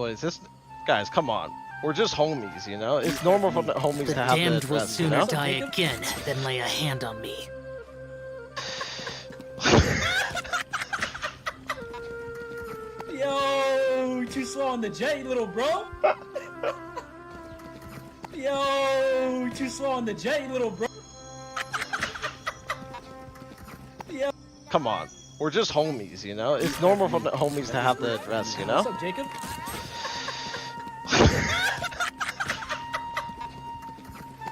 boys, guys, come on. We're just homies, you know? It's normal for the homies The to have damned the will address, sooner you know? die again than lay a hand on me. Yo, too slow on the jet, you little bro. Yo, too slow on the jet, you little bro. Yo. Come on. We're just homies, you know? It's normal for the homies to have the address, you know? What's up, Jacob?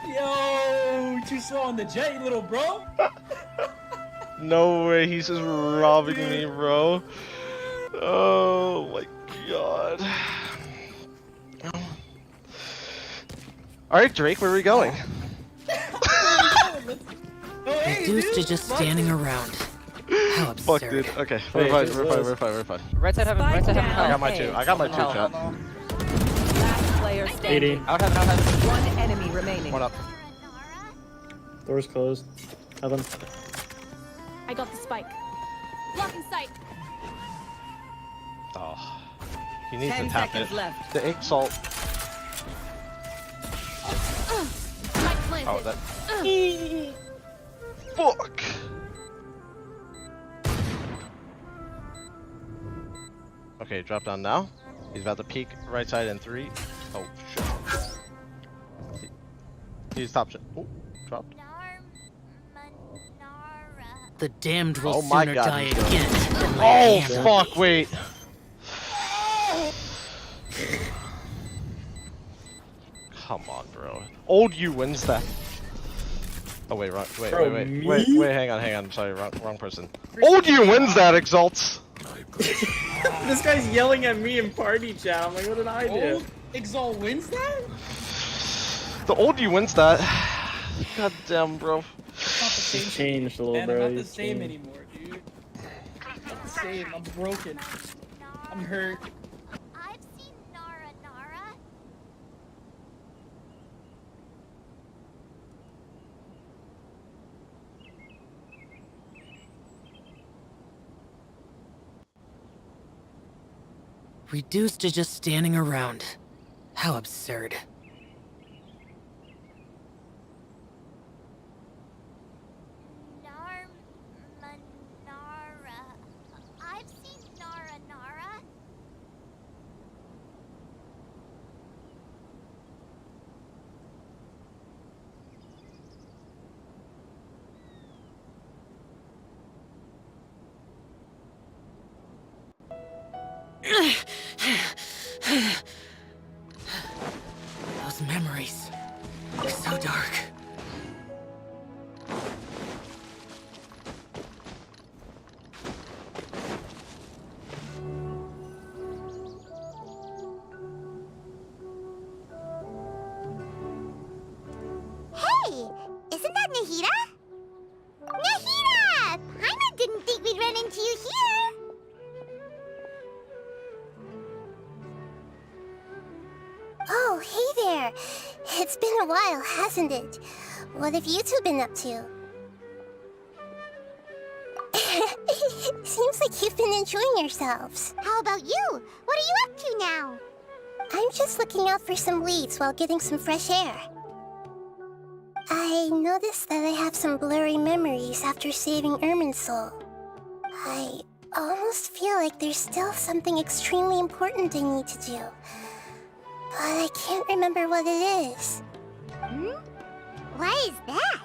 Yo, too slow on the jet, you little bro. No way, he's just robbing me, bro. Oh my god. Alright, Drake, where are we going? Reduced to just standing around. How absurd. Fuck, dude. Okay, we're fine. Right side heaven, right side heaven. I got my two, chat. Last player standing. Out heaven. One enemy remaining. One up. Doors closed. Heaven. I got the spike. Blocking sight. Oh. He needs 10 to tap seconds it. left. The egg salt. Spike planted. Oh, that. Fuck! Okay, drop down now. He's about to peek right side in 3. Oh, shit. He's top shit. Oh, dropped. The damned will Oh my sooner God, die he's good. again than lay a Oh, hand on fuck, me. wait. Come on, bro. Old you wins that. Oh, wait, wrong. Wait, Bro, wait, hang on. Sorry, wrong person. Old you wins that, Exalts. This guy's yelling at me in party chat. I'm like, what did I do? Old Exalt wins that? The old you wins that. God damn, bro. It's not the same. He's changed a little, Man, bro. I'm not the He's same changed. anymore, dude. Not the same. I'm broken. I'm hurt. I've seen Nara. Reduced to just standing around. How absurd. Nara. I've seen Nara. Those memories are so dark. Hey, isn't that Nahida? Nahida! Paimon didn't think we'd run into you here. Oh, hey there. It's been a while, hasn't it? What have you two been up to? Seems like you've been enjoying yourselves. How about you? What are you up to now? I'm just looking out for some leads while getting some fresh air. I noticed that I have some blurry memories after saving Irminsul. I almost feel like there's still something extremely important I need to do. But I can't remember what it is. What is that?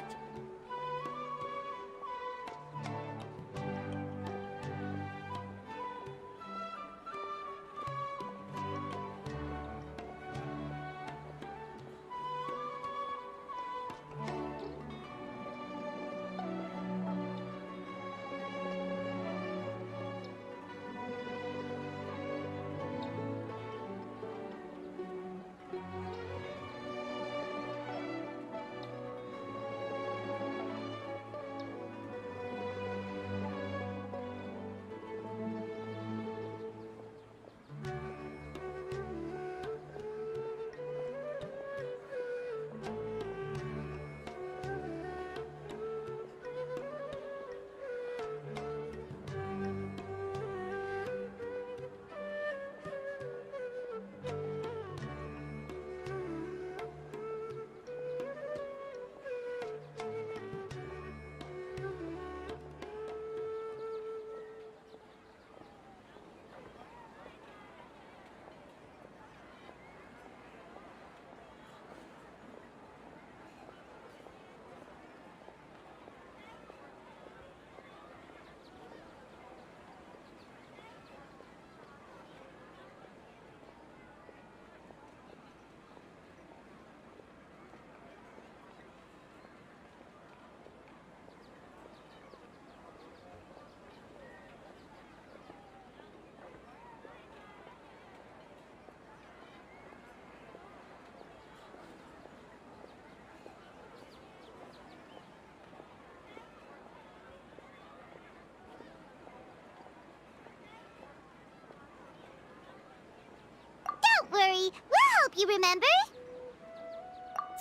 hope you remember.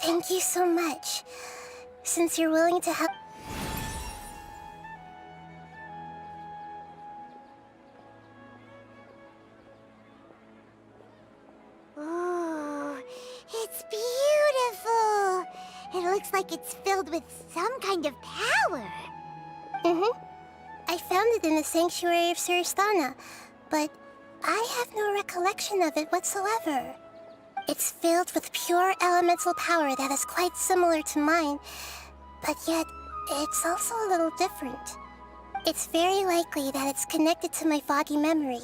Thank you so much. Since you're willing to help... Ooh, it's beautiful. It looks like it's filled with some kind of power. I found it in the sanctuary of Suristana, but I have no recollection of it whatsoever. It's filled with pure elemental power that is quite similar to mine, but yet it's also a little different. It's very likely that it's connected to my foggy memory,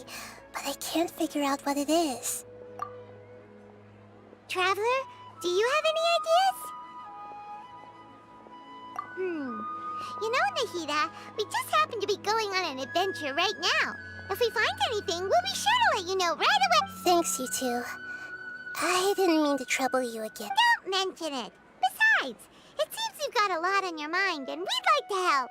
but I can't figure out what it is. Traveler, do you have any ideas? You know, Nahida, we just happen to be going on an adventure right now. If we find anything, we'll be sure to let you know right away. Thanks, you two. I didn't mean to trouble you again. Don't mention it. Besides, it seems you've got a lot on your mind, and we'd like to help.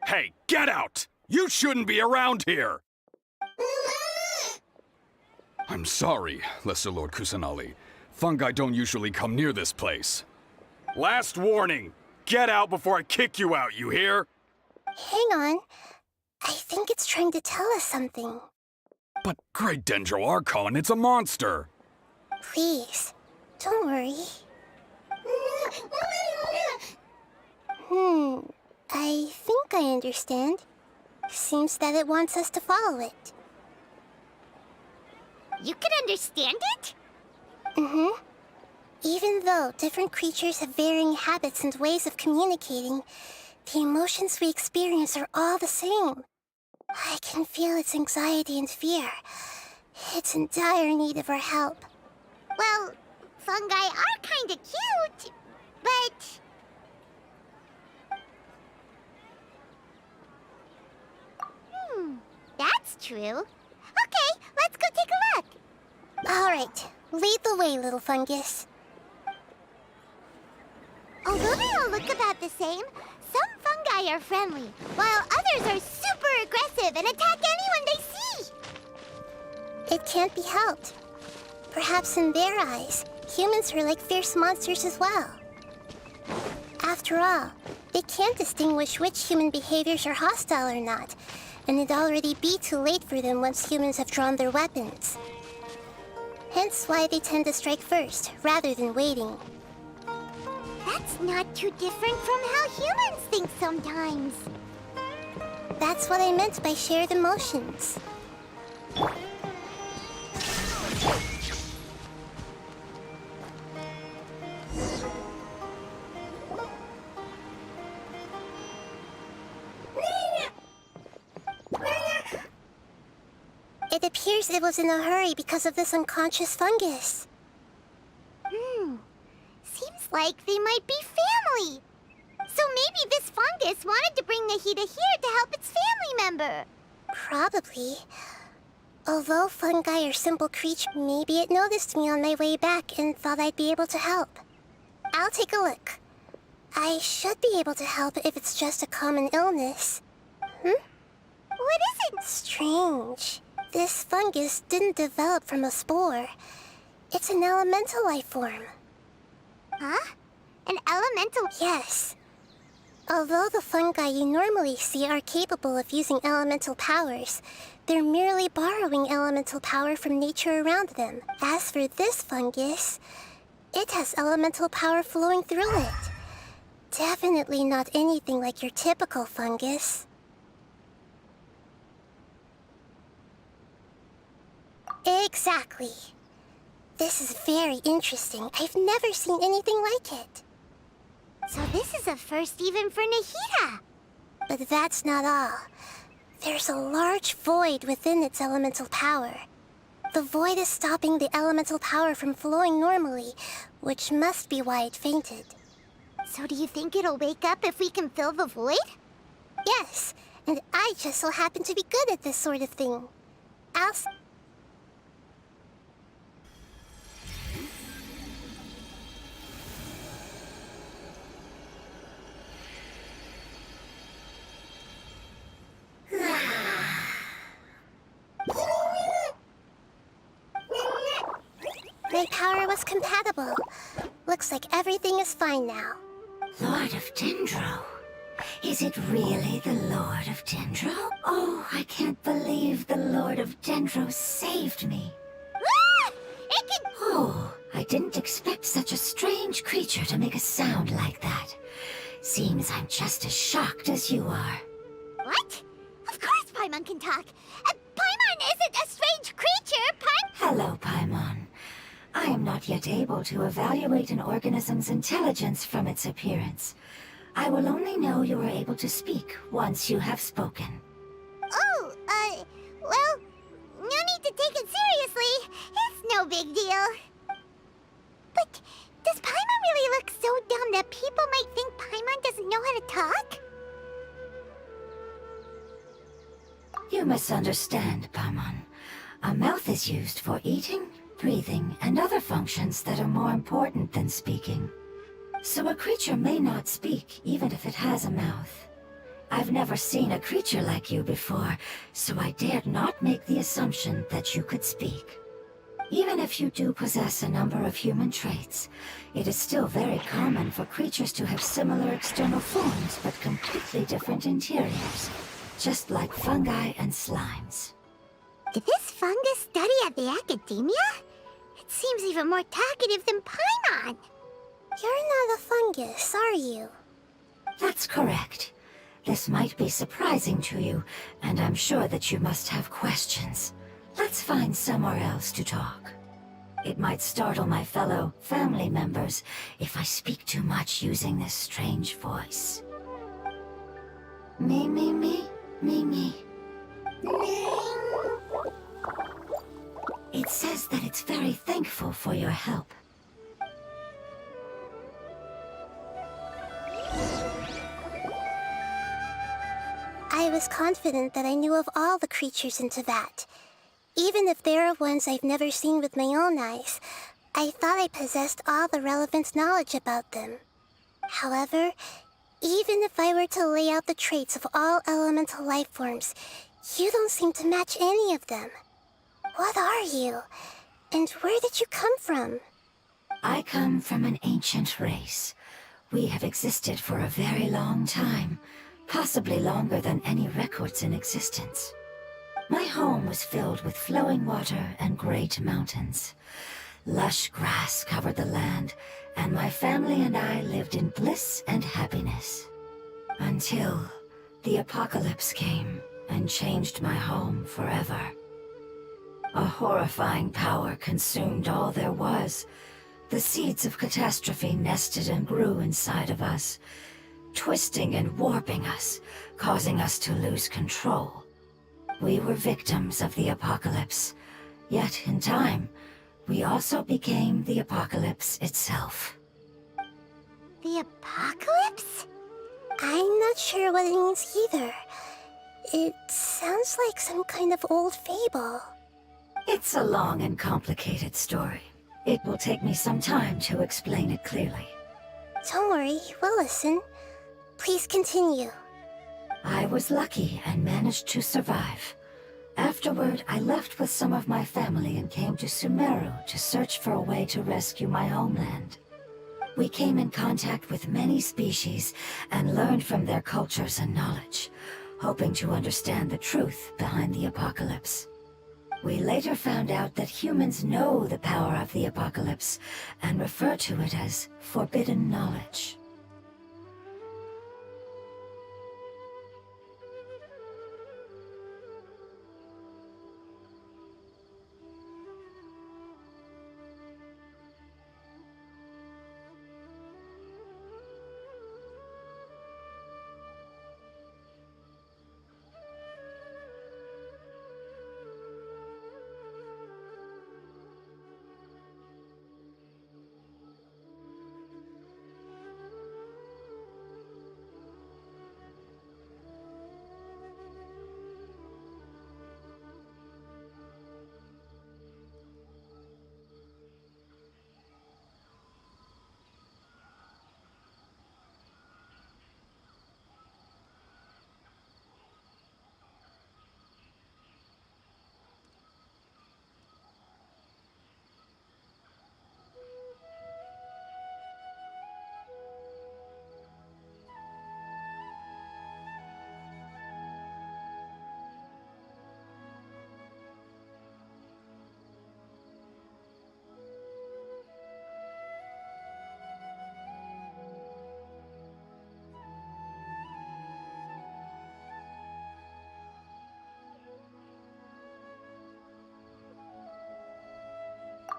Hey, get out! You shouldn't be around here! I'm sorry, Lesser Lord Kusanali. Fungi don't usually come near this place. Last warning! Get out before I kick you out, you hear? Hang on. I think it's trying to tell us something. But Great Dendro Archon, it's a monster! Please, don't worry. I think I understand. Seems that it wants us to follow it. You can understand it? Even though different creatures have varying habits and ways of communicating, the emotions we experience are all the same. I can feel its anxiety and fear. It's in dire need of our help. Well, fungi are kinda cute, but... that's true. Okay, let's go take a look. All right, lead the way, little fungus. Although they all look about the same, some fungi are friendly, while others are super aggressive and attack anyone they see. It can't be helped. Perhaps in their eyes, humans are like fierce monsters as well. After all, they can't distinguish which human behaviors are hostile or not, and it'd already be too late for them once humans have drawn their weapons. Hence why they tend to strike first, rather than waiting. That's not too different from how humans think sometimes. That's what I meant by shared emotions. It appears it was in a hurry because of this unconscious fungus. Seems like they might be family. So maybe this fungus wanted to bring Nahida here to help its family member. Probably. Although fungi are simple creatures, maybe it noticed me on my way back and thought I'd be able to help. I'll take a look. I should be able to help if it's just a common illness. What is it? Strange. This fungus didn't develop from a spore. It's an elemental life form. Huh? An elemental? Yes. Although the fungi you normally see are capable of using elemental powers, they're merely borrowing elemental power from nature around them. As for this fungus, it has elemental power flowing through it. Definitely not anything like your typical fungus. Exactly. This is very interesting. I've never seen anything like it. So this is a first even for Nahida. But that's not all. There's a large void within its elemental power. The void is stopping the elemental power from flowing normally, which must be why it fainted. So do you think it'll wake up if we can fill the void? Yes, and I just so happen to be good at this sort of thing. My power was compatible. Looks like everything is fine now. Lord of Dendro. Is it really the Lord of Dendro? Oh, I can't believe the Lord of Dendro saved me. Ah! It can... Oh, I didn't expect such a strange creature to make a sound like that. Seems I'm just as shocked as you are. What? Of course Paimon can talk. Paimon isn't a strange creature, Hello, Paimon. I am not yet able to evaluate an organism's intelligence from its appearance. I will only know you are able to speak once you have spoken. Oh, well, no need to take it seriously. It's no big deal. But does Paimon really look so dumb that people might think Paimon doesn't know how to talk? You misunderstand, Paimon. A mouth is used for eating, breathing, and other functions that are more important than speaking. So a creature may not speak, even if it has a mouth. I've never seen a creature like you before, so I dared not make the assumption that you could speak. Even if you do possess a number of human traits, it is still very common for creatures to have similar external forms but completely different interiors, just like fungi and slimes. Did this fungus study at the academia? It seems even more talkative than Paimon. You're not a fungus, are you? That's correct. This might be surprising to you, and I'm sure that you must have questions. Let's find somewhere else to talk. It might startle my fellow family members if I speak too much using this strange voice. Me, me, me, me, me. It says that it's very thankful for your help. I was confident that I knew of all the creatures in Teyvat. Even if there are ones I've never seen with my own eyes, I thought I possessed all the relevant knowledge about them. However, even if I were to lay out the traits of all elemental life forms, you don't seem to match any of them. What are you? And where did you come from? I come from an ancient race. We have existed for a very long time, possibly longer than any records in existence. My home was filled with flowing water and great mountains. Lush grass covered the land, and my family and I lived in bliss and happiness. Until the apocalypse came and changed my home forever. A horrifying power consumed all there was. The seeds of catastrophe nested and grew inside of us, twisting and warping us, causing us to lose control. We were victims of the apocalypse, yet in time, we also became the apocalypse itself. The apocalypse? I'm not sure what it means either. It sounds like some kind of old fable. It's a long and complicated story. It will take me some time to explain it clearly. Don't worry, we'll listen. Please continue. I was lucky and managed to survive. Afterward, I left with some of my family and came to Sumeru to search for a way to rescue my homeland. We came in contact with many species and learned from their cultures and knowledge, hoping to understand the truth behind the apocalypse. We later found out that humans know the power of the apocalypse and refer to it as forbidden knowledge.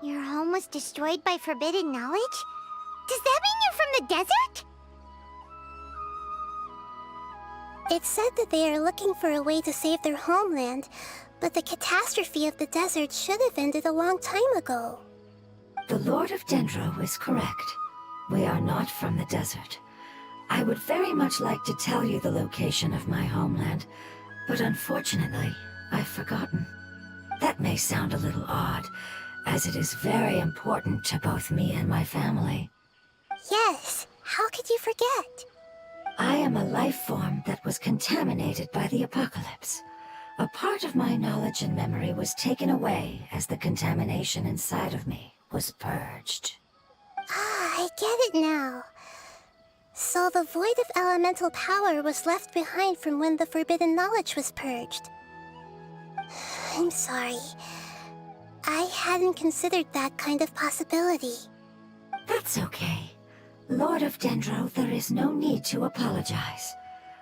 Your home was destroyed by forbidden knowledge? Does that mean you're from the desert? It's said that they are looking for a way to save their homeland, but the catastrophe of the desert should have ended a long time ago. The Lord of Dendro is correct. We are not from the desert. I would very much like to tell you the location of my homeland, but unfortunately, I've forgotten. That may sound a little odd, as it is very important to both me and my family. Yes, how could you forget? I am a life form that was contaminated by the apocalypse. A part of my knowledge and memory was taken away as the contamination inside of me was purged. Ah, I get it now. So the void of elemental power was left behind from when the forbidden knowledge was purged. I'm sorry. I hadn't considered that kind of possibility. That's okay. Lord of Dendro, there is no need to apologize.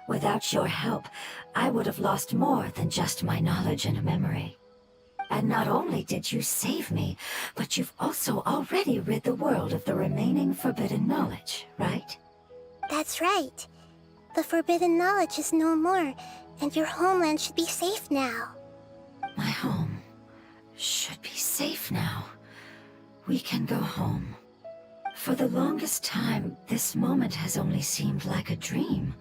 Without your help, I would have lost more than just my knowledge and memory. And not only did you save me, but you've also already rid the world of the remaining forbidden knowledge, right? That's right. The forbidden knowledge is no more, and your homeland should be safe now. My home should be safe now. We can go home. For the longest time, this moment has only seemed like a dream.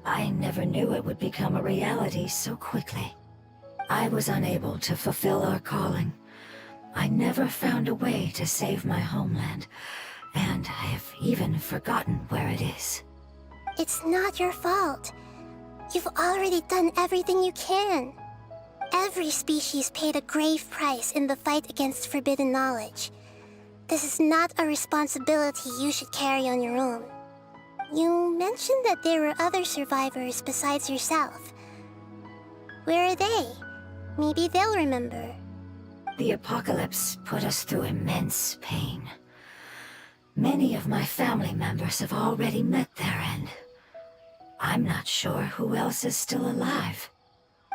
I never knew it would become a reality so quickly. I was unable to fulfill our calling. I never found a way to save my homeland, and I have even forgotten where it is. It's not your fault. You've already done everything you can. Every species paid a grave price in the fight against forbidden knowledge. This is not a responsibility you should carry on your own. You mentioned that there were other survivors besides yourself. Where are they? Maybe they'll remember. The apocalypse put us through immense pain. Many of my family members have already met their end. I'm not sure who else is still alive.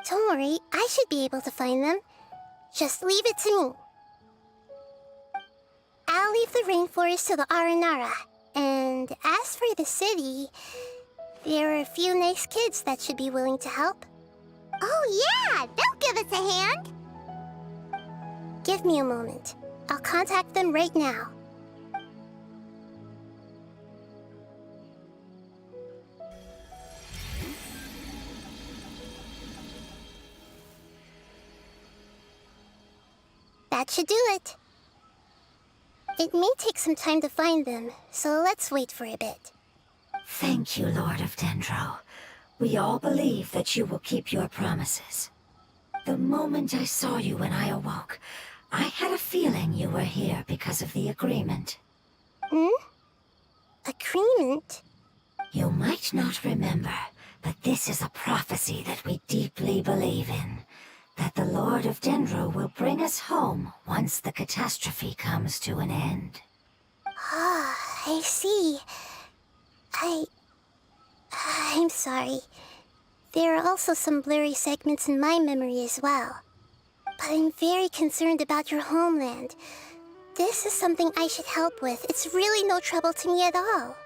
Don't worry, I should be able to find them. Just leave it to me. I'll leave the rainforest to the Aranara. And as for the city, there are a few nice kids that should be willing to help. Oh yeah, they'll give us a hand. Give me a moment. I'll contact them right now. That should do it. It may take some time to find them, so let's wait for a bit. Thank you, Lord of Dendro. We all believe that you will keep your promises. The moment I saw you when I awoke, I had a feeling you were here because of the agreement. Agreement? You might not remember, but this is a prophecy that we deeply believe in. That the Lord of Dendro will bring us home once the catastrophe comes to an end. Ah, I see. I'm sorry. There are also some blurry segments in my memory as well. But I'm very concerned about your homeland. This is something I should help with. It's really no trouble to me at all.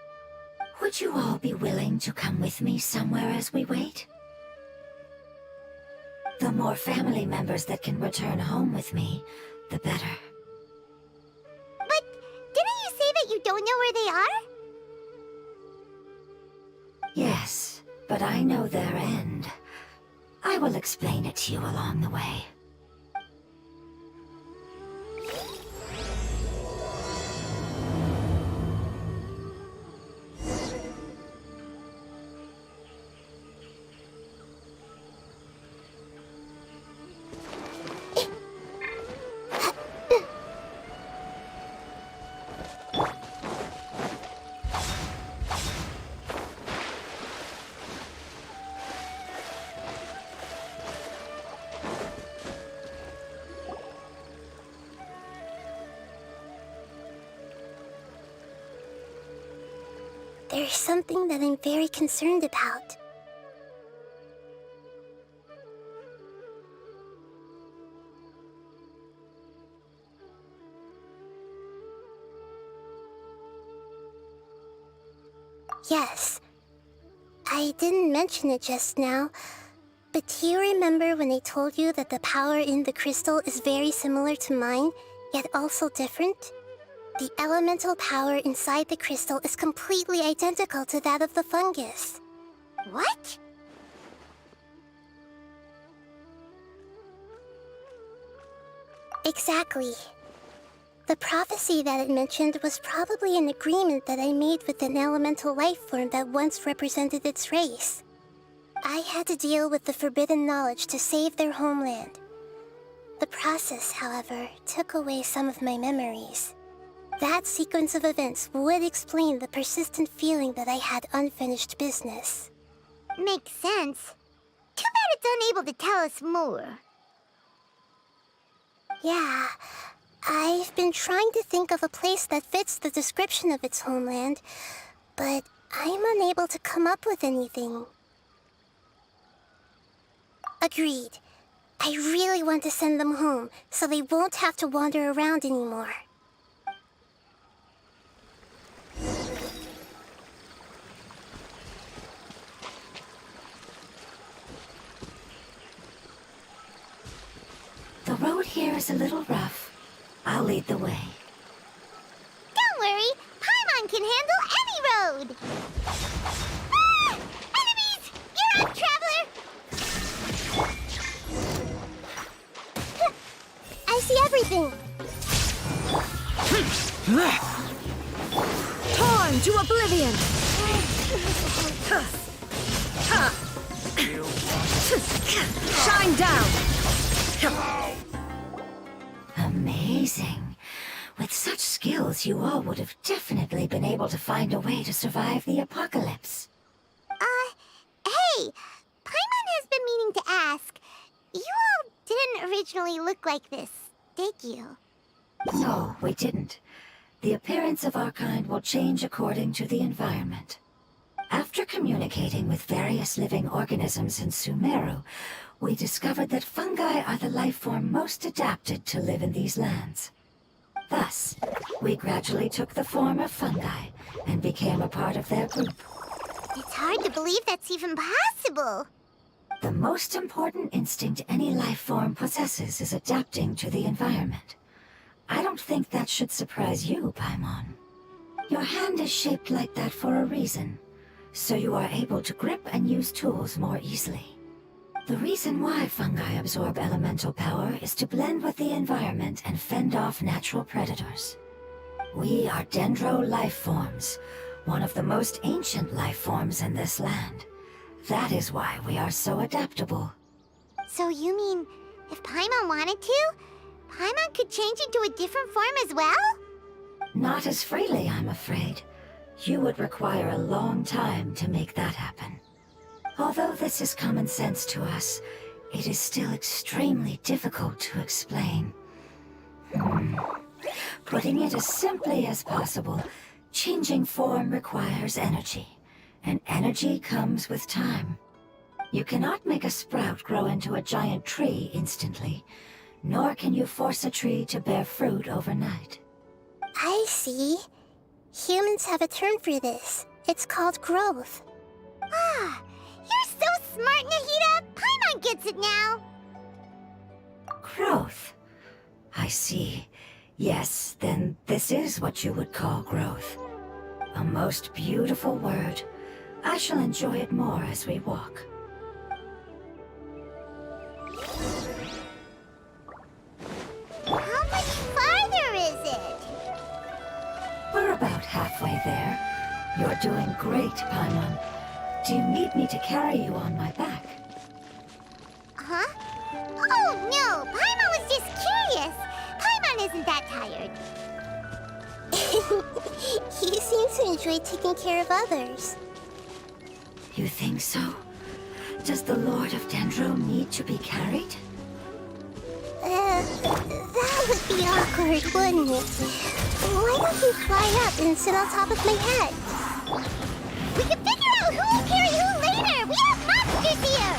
Would you all be willing to come with me somewhere as we wait? The more family members that can return home with me, the better. But didn't you say that you don't know where they are? Yes, but I know their end. I will explain it to you along the way. There's something that I'm very concerned about. Yes. I didn't mention it just now, but do you remember when I told you that the power in the crystal is very similar to mine, yet also different? The elemental power inside the crystal is completely identical to that of the fungus. What? Exactly. The prophecy that it mentioned was probably an agreement that I made with an elemental life form that once represented its race. I had to deal with the forbidden knowledge to save their homeland. The process, however, took away some of my memories. That sequence of events would explain the persistent feeling that I had unfinished business. Makes sense. Too bad it's unable to tell us more. Yeah, I've been trying to think of a place that fits the description of its homeland, but I'm unable to come up with anything. Agreed. I really want to send them home, so they won't have to wander around anymore. The road here is a little rough. I'll lead the way. Don't worry, Paimon can handle any road! Ah! Enemies! You're up, traveler! I see everything! Torn to oblivion! Shine down! Amazing. With such skills, you all would have definitely been able to find a way to survive the apocalypse. Hey! Paimon has been meaning to ask. You all didn't originally look like this, did you? No, we didn't. The appearance of our kind will change according to the environment. After communicating with various living organisms in Sumeru, we discovered that fungi are the life form most adapted to live in these lands. Thus, we gradually took the form of fungi and became a part of their group. It's hard to believe that's even possible. The most important instinct any life form possesses is adapting to the environment. I don't think that should surprise you, Paimon. Your hand is shaped like that for a reason, so you are able to grip and use tools more easily. The reason why fungi absorb elemental power is to blend with the environment and fend off natural predators. We are dendro life forms, one of the most ancient life forms in this land. That is why we are so adaptable. So you mean, if Paimon wanted to, Paimon could change into a different form as well? Not as freely, I'm afraid. You would require a long time to make that happen. Although this is common sense to us, it is still extremely difficult to explain. Putting it as simply as possible, changing form requires energy, and energy comes with time. You cannot make a sprout grow into a giant tree instantly, nor can you force a tree to bear fruit overnight. I see. Humans have a term for this. It's called growth. Ah, you're so smart, Nahida! Paimon gets it now! Growth. I see. Yes, then this is what you would call growth. A most beautiful word. I shall enjoy it more as we walk. How much farther is it? We're about halfway there. You're doing great, Paimon. Do you need me to carry you on my back? Huh? Oh, no! Paimon was just curious! Paimon isn't that tired. You seem to enjoy taking care of others. You think so? Does the Lord of Dendro need to be carried? That would be awkward, wouldn't it? Why don't you fly up and sit on top of my head? We can figure out who will carry who later! We have monsters here!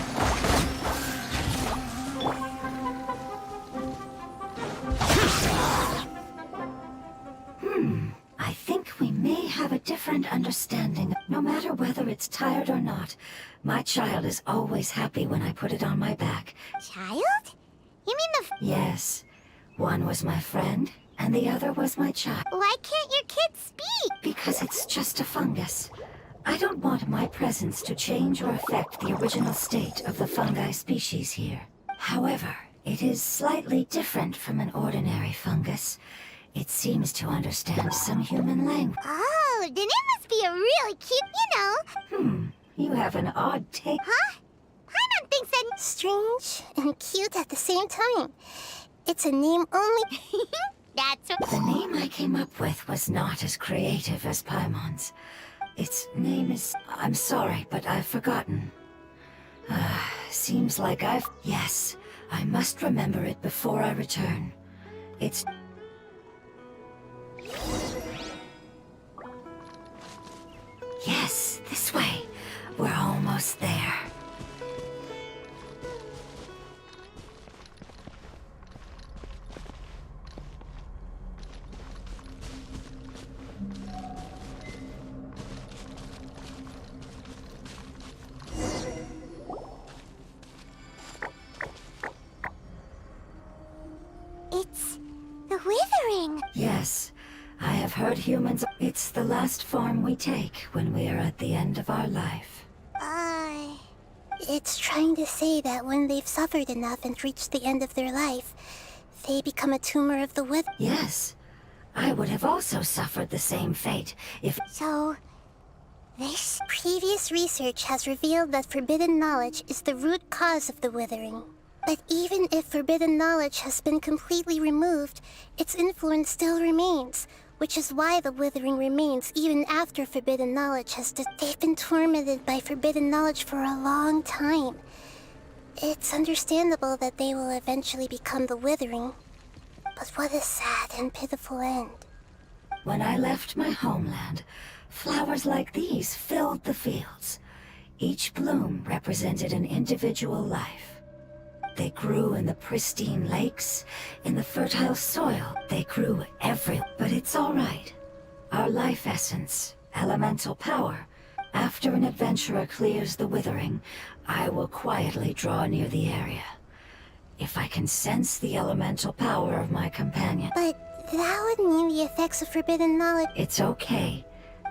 I think we may have a different understanding. No matter whether it's tired or not, my child is always happy when I put it on my back. Child? You mean the Yes. One was my friend, and the other was my child. Why can't your kid speak? Because it's just a fungus. I don't want my presence to change or affect the original state of the fungi species here. However, it is slightly different from an ordinary fungus. It seems to understand some human language. Oh, then it must be a really cute, You have an odd take. Huh? Paimon thinks that... Strange and cute at the same time. It's a name only... That's what... The name I came up with was not as creative as Paimon's. Its name is... I'm sorry, but I've forgotten. Seems like I've... Yes, I must remember it before I return. It's... Yes, this way. We're almost there. It's... the withering. Yes, I have heard humans... It's the last form we take when we are at the end of our life. It's trying to say that when they've suffered enough and reached the end of their life, they become a tumor of the wither. Yes, I would have also suffered the same fate if... So... this? Previous research has revealed that forbidden knowledge is the root cause of the withering. But even if forbidden knowledge has been completely removed, its influence still remains, which is why the withering remains even after forbidden knowledge has They've been tormented by forbidden knowledge for a long time. It's understandable that they will eventually become the withering. But what a sad and pitiful end. When I left my homeland, flowers like these filled the fields. Each bloom represented an individual life. They grew in the pristine lakes, in the fertile soil. They grew everywhere. But it's all right. Our life essence, elemental power. After an adventurer clears the withering, I will quietly draw near the area. If I can sense the elemental power of my companion... But that would mean the effects of forbidden knowledge... It's okay.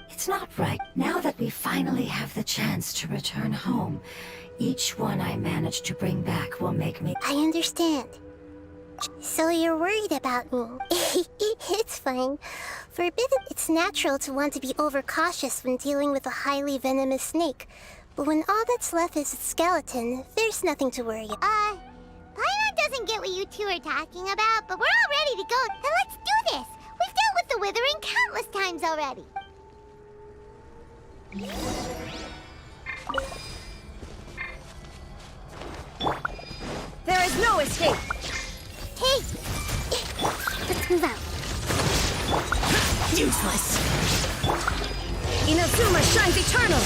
It's not right. Now that we finally have the chance to return home, each one I manage to bring back will make me... I understand. So you're worried about me. It's fine. Forbidden, it's natural to want to be overcautious when dealing with a highly venomous snake. But when all that's left is its skeleton, there's nothing to worry about. Paimon doesn't get what you two are talking about, but we're all ready to go. Then let's do this! We've dealt with the withering countless times already. There is no escape! Hey! Let's move out. Useless! Inazuma shines eternal!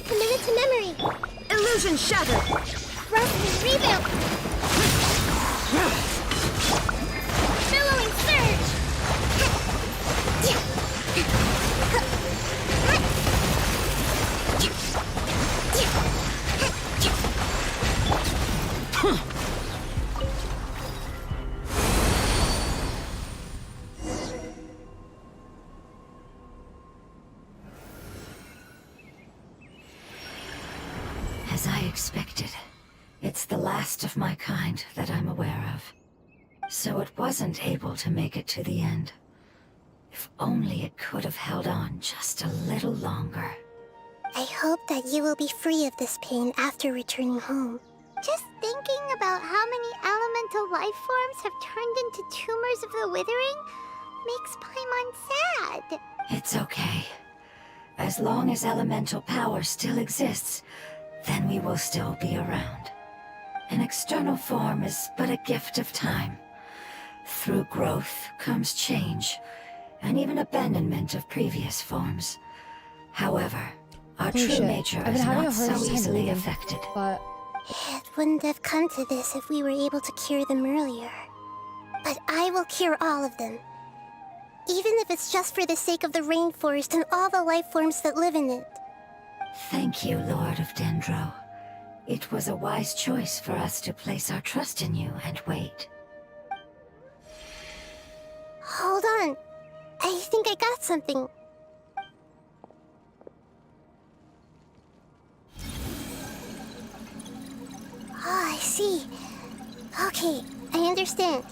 Commit it to memory. Illusion shattered! Rust rebuild! Billowing surge! As I expected, it's the last of my kind that I'm aware of. So it wasn't able to make it to the end. If only it could have held on just a little longer. I hope that you will be free of this pain after returning home. Just thinking about how many elemental life forms have turned into tumors of the withering makes Paimon sad. It's okay. as long as elemental power still exists, then we will still be around. An external form is but a gift of time. Through growth comes change, and even abandonment of previous forms. However, our true nature I've been is having not a hard so time easily believing, affected. but It wouldn't have come to this if we were able to cure them earlier. But I will cure all of them. Even if it's just for the sake of the rainforest and all the life forms that live in it. Thank you, Lord of Dendro. It was a wise choice for us to place our trust in you and wait. Hold on. I think I got something. Oh, I see. Okay, I understand.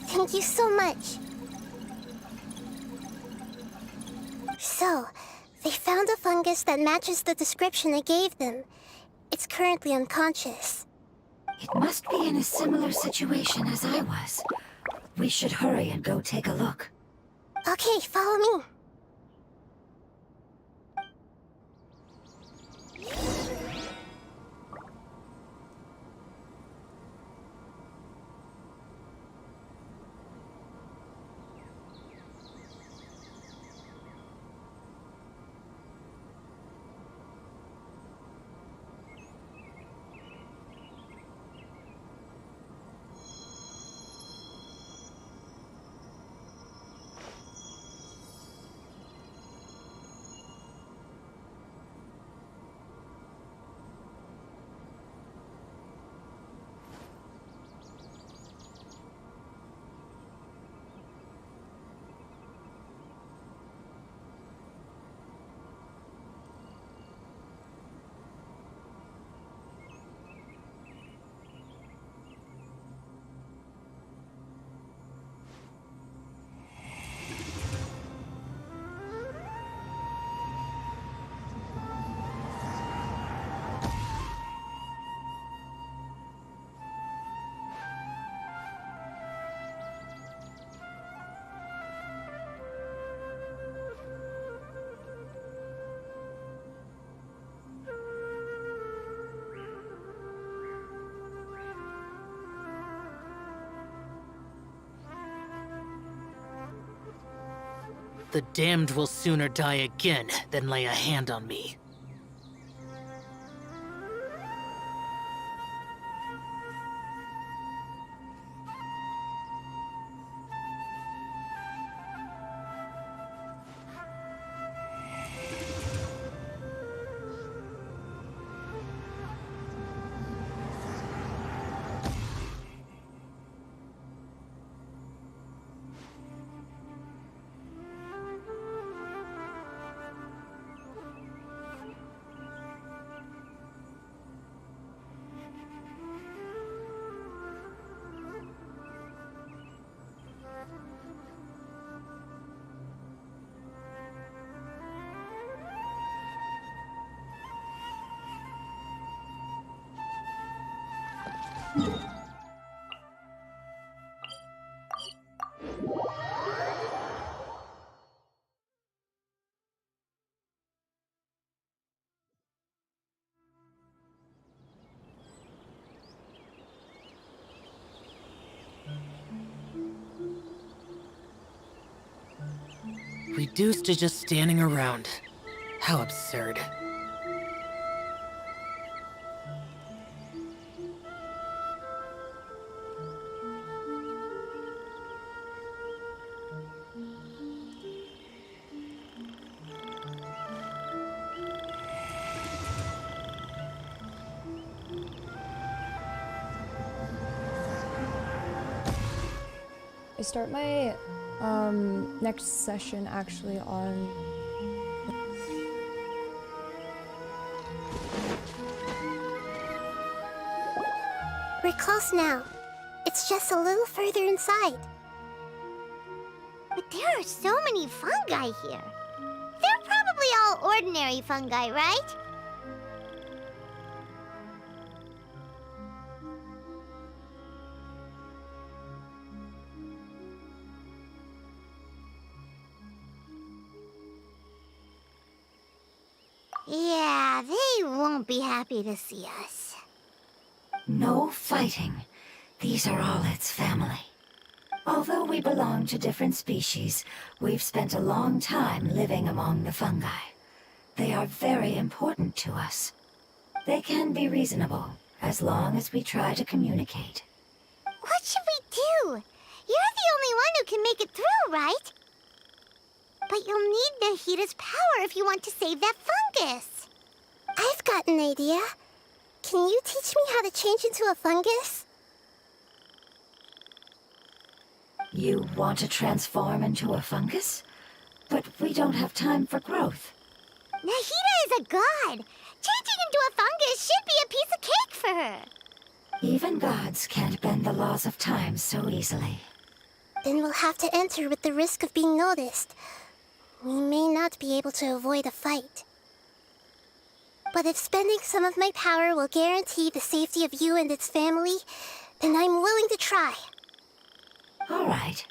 Thank you so much. So, they found a fungus that matches the description I gave them. It's currently unconscious. It must be in a similar situation as I was. We should hurry and go take a look. Okay, follow me. The damned will sooner die again than lay a hand on me. Reduced to just standing around. How absurd. I start my next session actually on We're close now. It's just a little further inside. But there are so many fungi here. They're probably all ordinary fungi, right? won't be happy to see us. No fighting. These are all its family. Although we belong to different species, we've spent a long time living among the fungi. They are very important to us. They can be reasonable, as long as we try to communicate. What should we do? You're the only one who can make it through, right? But you'll need Nahida's power if you want to save that fungus. I've got an idea. Can you teach me how to change into a fungus? You want to transform into a fungus? But we don't have time for growth. Nahida is a god. Changing into a fungus should be a piece of cake for her. Even gods can't bend the laws of time so easily. Then we'll have to enter with the risk of being noticed. We may not be able to avoid a fight. But if spending some of my power will guarantee the safety of you and its family, then I'm willing to try. All right.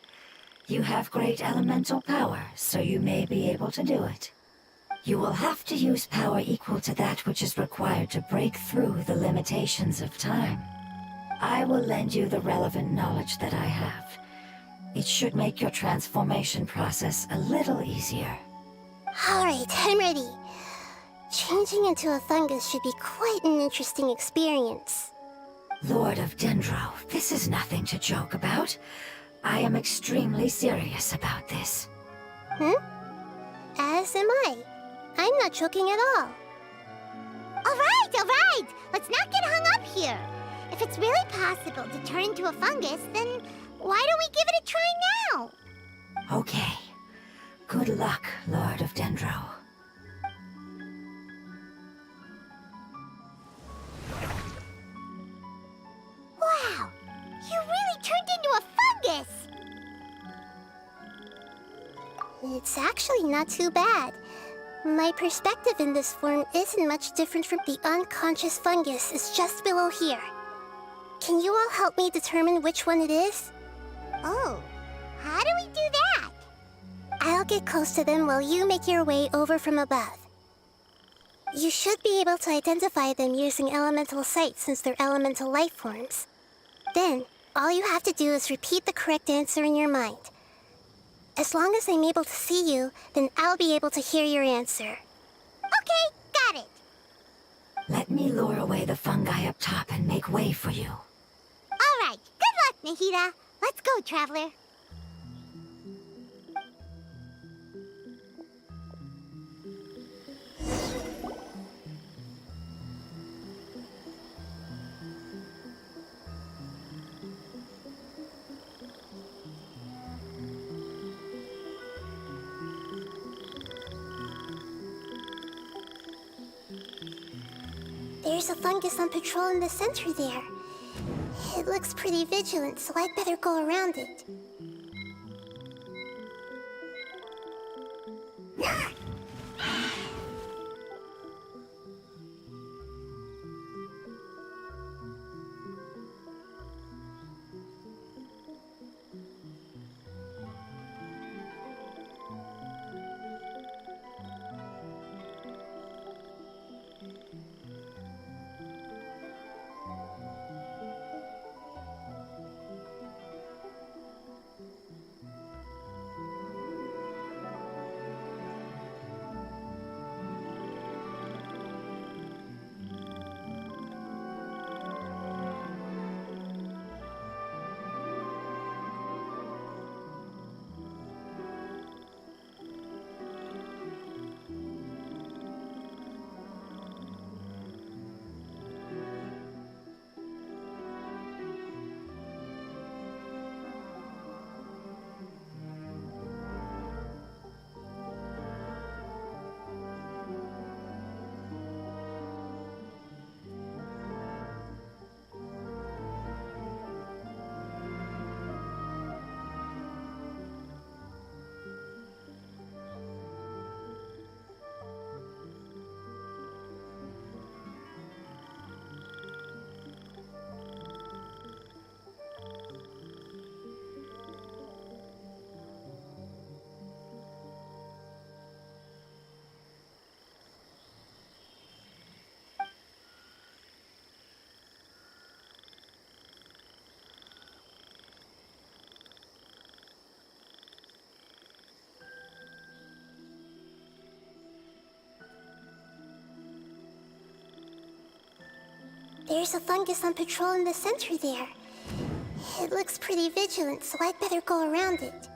You have great elemental power, so you may be able to do it. You will have to use power equal to that which is required to break through the limitations of time. I will lend you the relevant knowledge that I have. It should make your transformation process a little easier. All right, I'm ready. Changing into a fungus should be quite an interesting experience. Lord of Dendro, this is nothing to joke about. I am extremely serious about this. As am I. I'm not joking at all. All right. Let's not get hung up here. If it's really possible to turn into a fungus, then why don't we give it a try now? Okay. Good luck, Lord of Dendro. Wow! You really turned into a fungus! It's actually not too bad. My perspective in this form isn't much different from the unconscious fungus. It's just below here. Can you all help me determine which one it is? Oh, how do we do that? I'll get close to them while you make your way over from above. You should be able to identify them using elemental sight since they're elemental life forms. Then, all you have to do is repeat the correct answer in your mind. As long as I'm able to see you, then I'll be able to hear your answer. Okay, got it. Let me lure away the fungi up top and make way for you. All right, good luck, Nahida. Let's go, Traveler. There's a fungus on patrol in the center there. It looks pretty vigilant, so I'd better go around it. There's a fungus on patrol in the center there. It looks pretty vigilant, so I'd better go around it.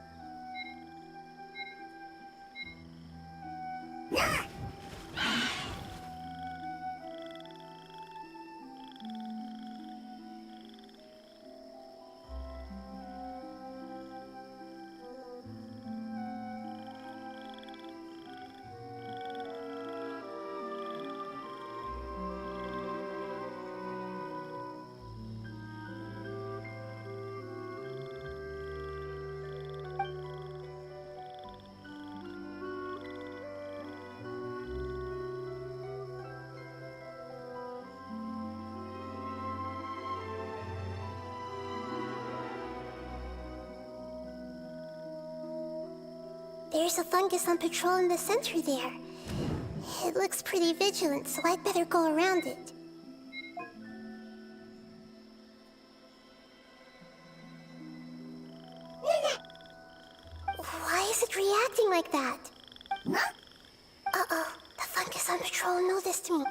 There's a fungus on patrol in the center there. It looks pretty vigilant, so I'd better go around it. Why is it reacting like that? Uh-oh, the fungus on patrol noticed me.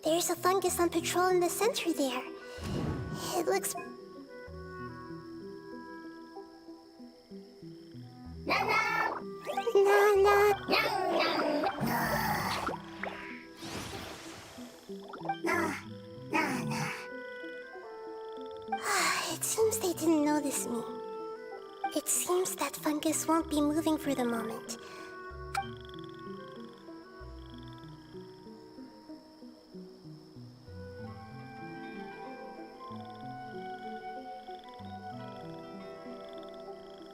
There's a fungus on patrol in the center there. It looks... It seems they didn't notice me. It seems that fungus won't be moving for the moment.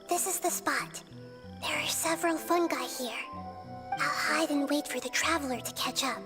This is the spot. There are several fungi here. I'll hide and wait for the traveler to catch up.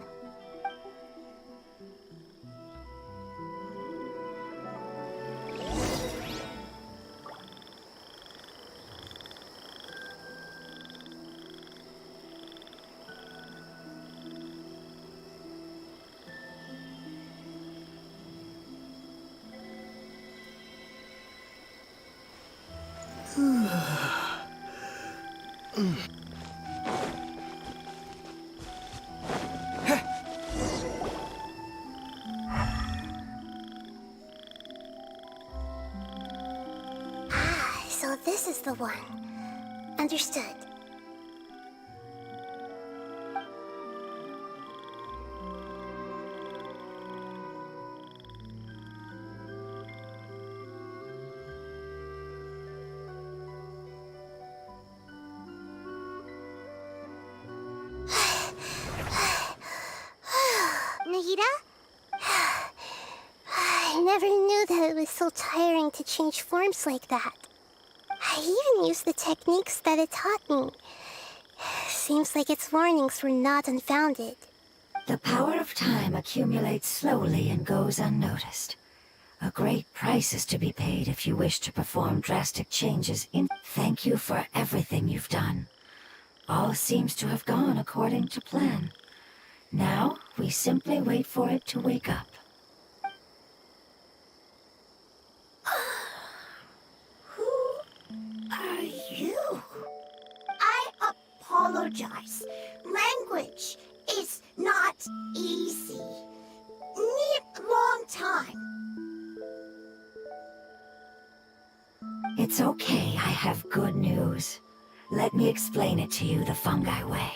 So this is the one. Understood. Nahida? I never knew that it was so tiring to change forms like that. I even used the techniques that it taught me. Seems like its warnings were not unfounded. The power of time accumulates slowly and goes unnoticed. A great price is to be paid if you wish to perform drastic changes in... Thank you for everything you've done. All seems to have gone according to plan. Now, we simply wait for it to wake up. Are you? I apologize. Language is not easy. Need long time. It's okay, I have good news. Let me explain it to you the fungi way.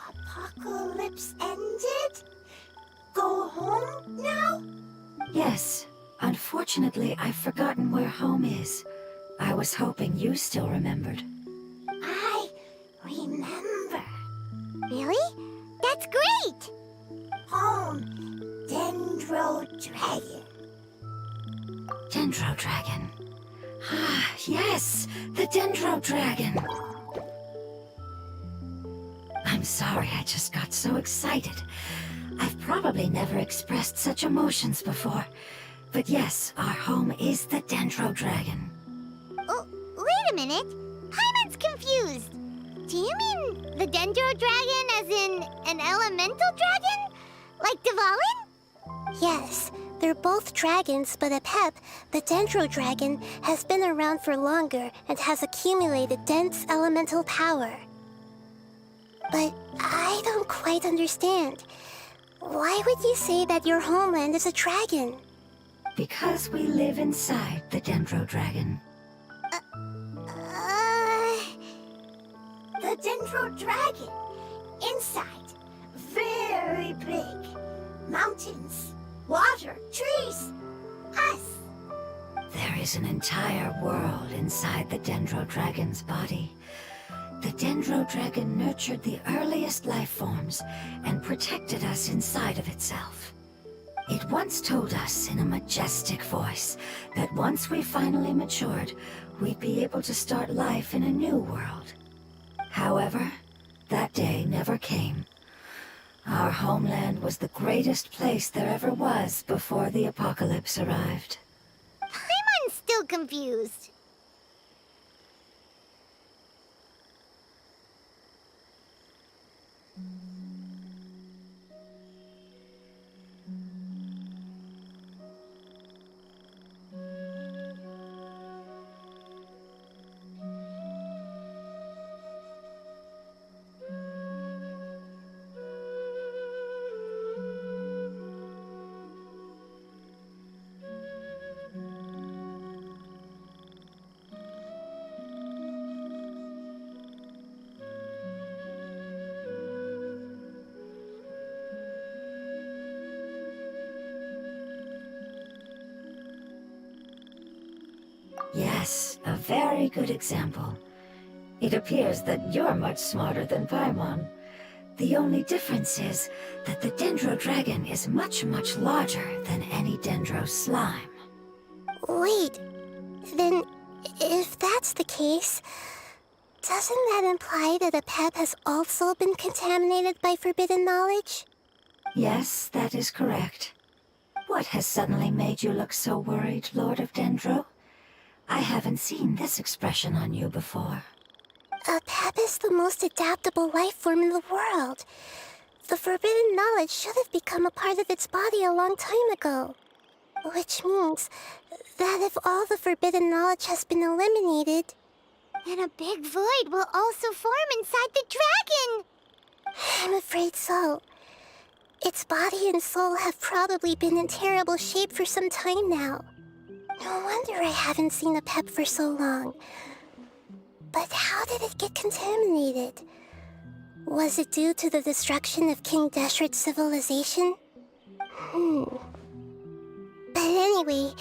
Apocalypse ended? Go home now? Yes. Unfortunately, I've forgotten where home is. I was hoping you still remembered. I remember. Really? That's great! Home, Dendro Dragon. Dendro Dragon. Ah, yes, the Dendro Dragon. I'm sorry, I just got so excited. I've probably never expressed such emotions before. But yes, our home is the Dendro Dragon. Oh, wait a minute. Paimon's confused. Do you mean the Dendro Dragon as in an elemental dragon? Like Dvalin? Yes, they're both dragons, but Apep, the Dendro Dragon, has been around for longer and has accumulated dense elemental power. But I don't quite understand. Why would you say that your homeland is a dragon? Because we live inside the Dendro Dragon. The Dendro Dragon. Inside. Very big. Mountains. Water. Trees. Us. There is an entire world inside the Dendro Dragon's body. The Dendro Dragon nurtured the earliest life forms and protected us inside of itself. It once told us in a majestic voice that once we finally matured, we'd be able to start life in a new world. However, that day never came. Our homeland was the greatest place there ever was before the apocalypse arrived. Paimon's still confused. Yes, a very good example. It appears that you're much smarter than Paimon. The only difference is that the Dendro Dragon is much, much larger than any Dendro slime. Wait, then if that's the case, doesn't that imply that Apep has also been contaminated by forbidden knowledge? Yes, that is correct. What has suddenly made you look so worried, Lord of Dendro? I haven't seen this expression on you before. Apep is the most adaptable life form in the world. The forbidden knowledge should have become a part of its body a long time ago. Which means that if all the forbidden knowledge has been eliminated, then a big void will also form inside the dragon! I'm afraid so. Its body and soul have probably been in terrible shape for some time now. No wonder I haven't seen Apep for so long. But how did it get contaminated? Was it due to the destruction of King Deshret's civilization? But anyway,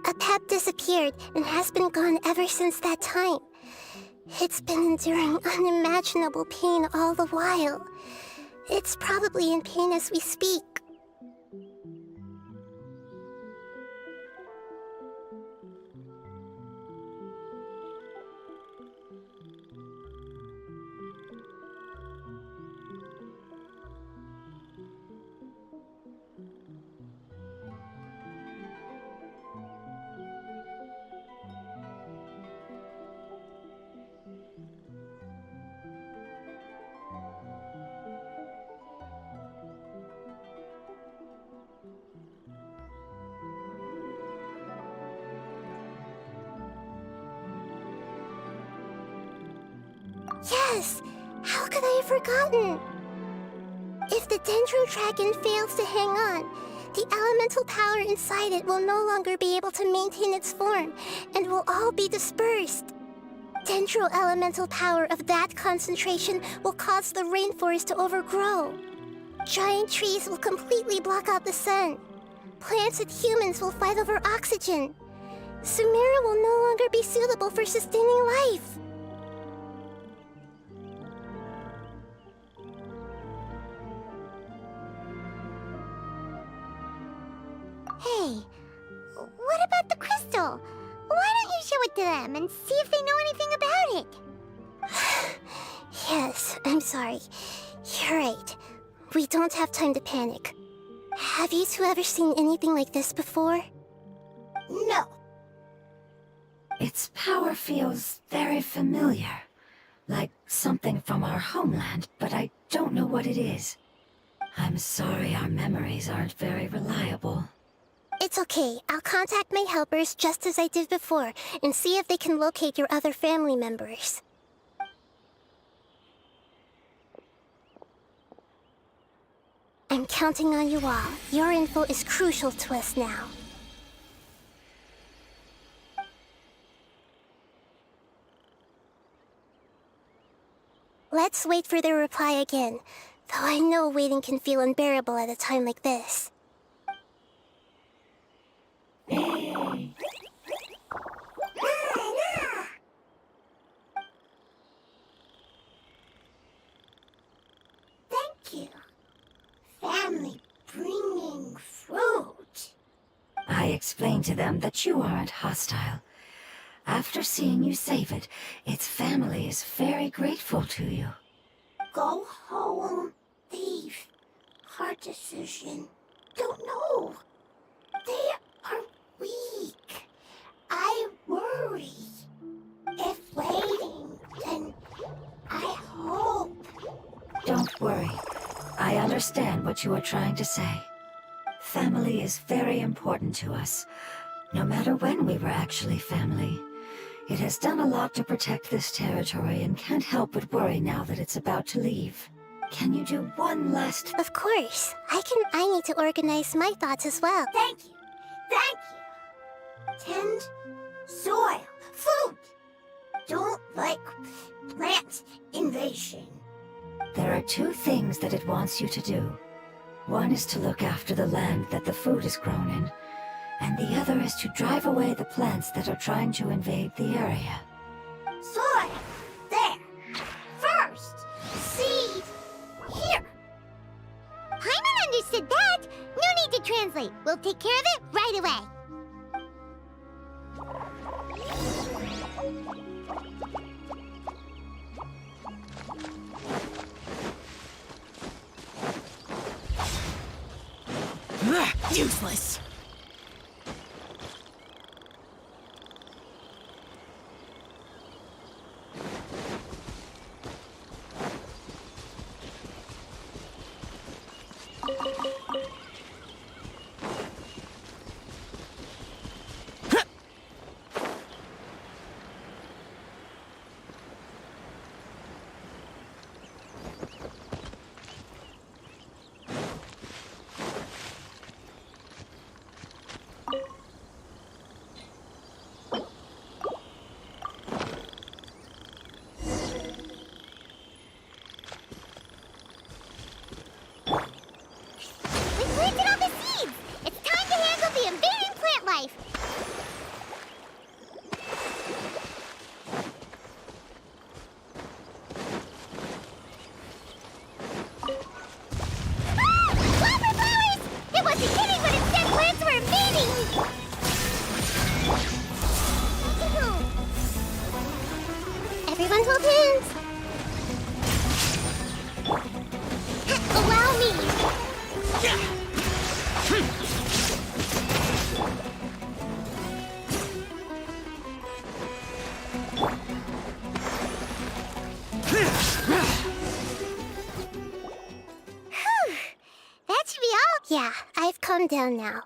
Apep disappeared and has been gone ever since that time. It's been enduring unimaginable pain all the while. It's probably in pain as we speak. Yes! How could I have forgotten? If the Dendro Dragon fails to hang on, the elemental power inside it will no longer be able to maintain its form, and will all be dispersed. Dendro elemental power of that concentration will cause the rainforest to overgrow. Giant trees will completely block out the sun. Plants and humans will fight over oxygen. Sumeru will no longer be suitable for sustaining life. Hey, what about the crystal? Why don't you show it to them and see if they know anything about it? Yes, I'm sorry. You're right. We don't have time to panic. Have you two ever seen anything like this before? No. Its power feels very familiar. Like something from our homeland, but I don't know what it is. I'm sorry our memories aren't very reliable. It's okay. I'll contact my helpers just as I did before and see if they can locate your other family members. I'm counting on you all. Your info is crucial to us now. Let's wait for their reply again, though I know waiting can feel unbearable at a time like this. Thank you. Family bringing fruit. I explained to them that you aren't hostile. After seeing you save it, its family is very grateful to you. Go home. Leave. Hard decision. Don't know. They are weak. I worry. If waiting, then I hope. Don't worry. I understand what you are trying to say. Family is very important to us, no matter when we were actually family. It has done a lot to protect this territory and can't help but worry now that it's about to leave. Can you do one last... Of course. I need to organize my thoughts as well. Thank you. Thank you. Tend soil. Food. Don't like plant invasion. There are two things that it wants you to do. One is to look after the land that the food is grown in, and the other is to drive away the plants that are trying to invade the area. Soil. There. First. Seed. Here. Paimon understood that. No need to translate. We'll take care of it right away. Useless. We planted all the seeds! It's time to handle the invading plant life! Ah! Flower flowers! It wasn't kidding when it said plants were invading! Everyone hold hands. Allow me! That should be all. Yeah, I've calmed down now.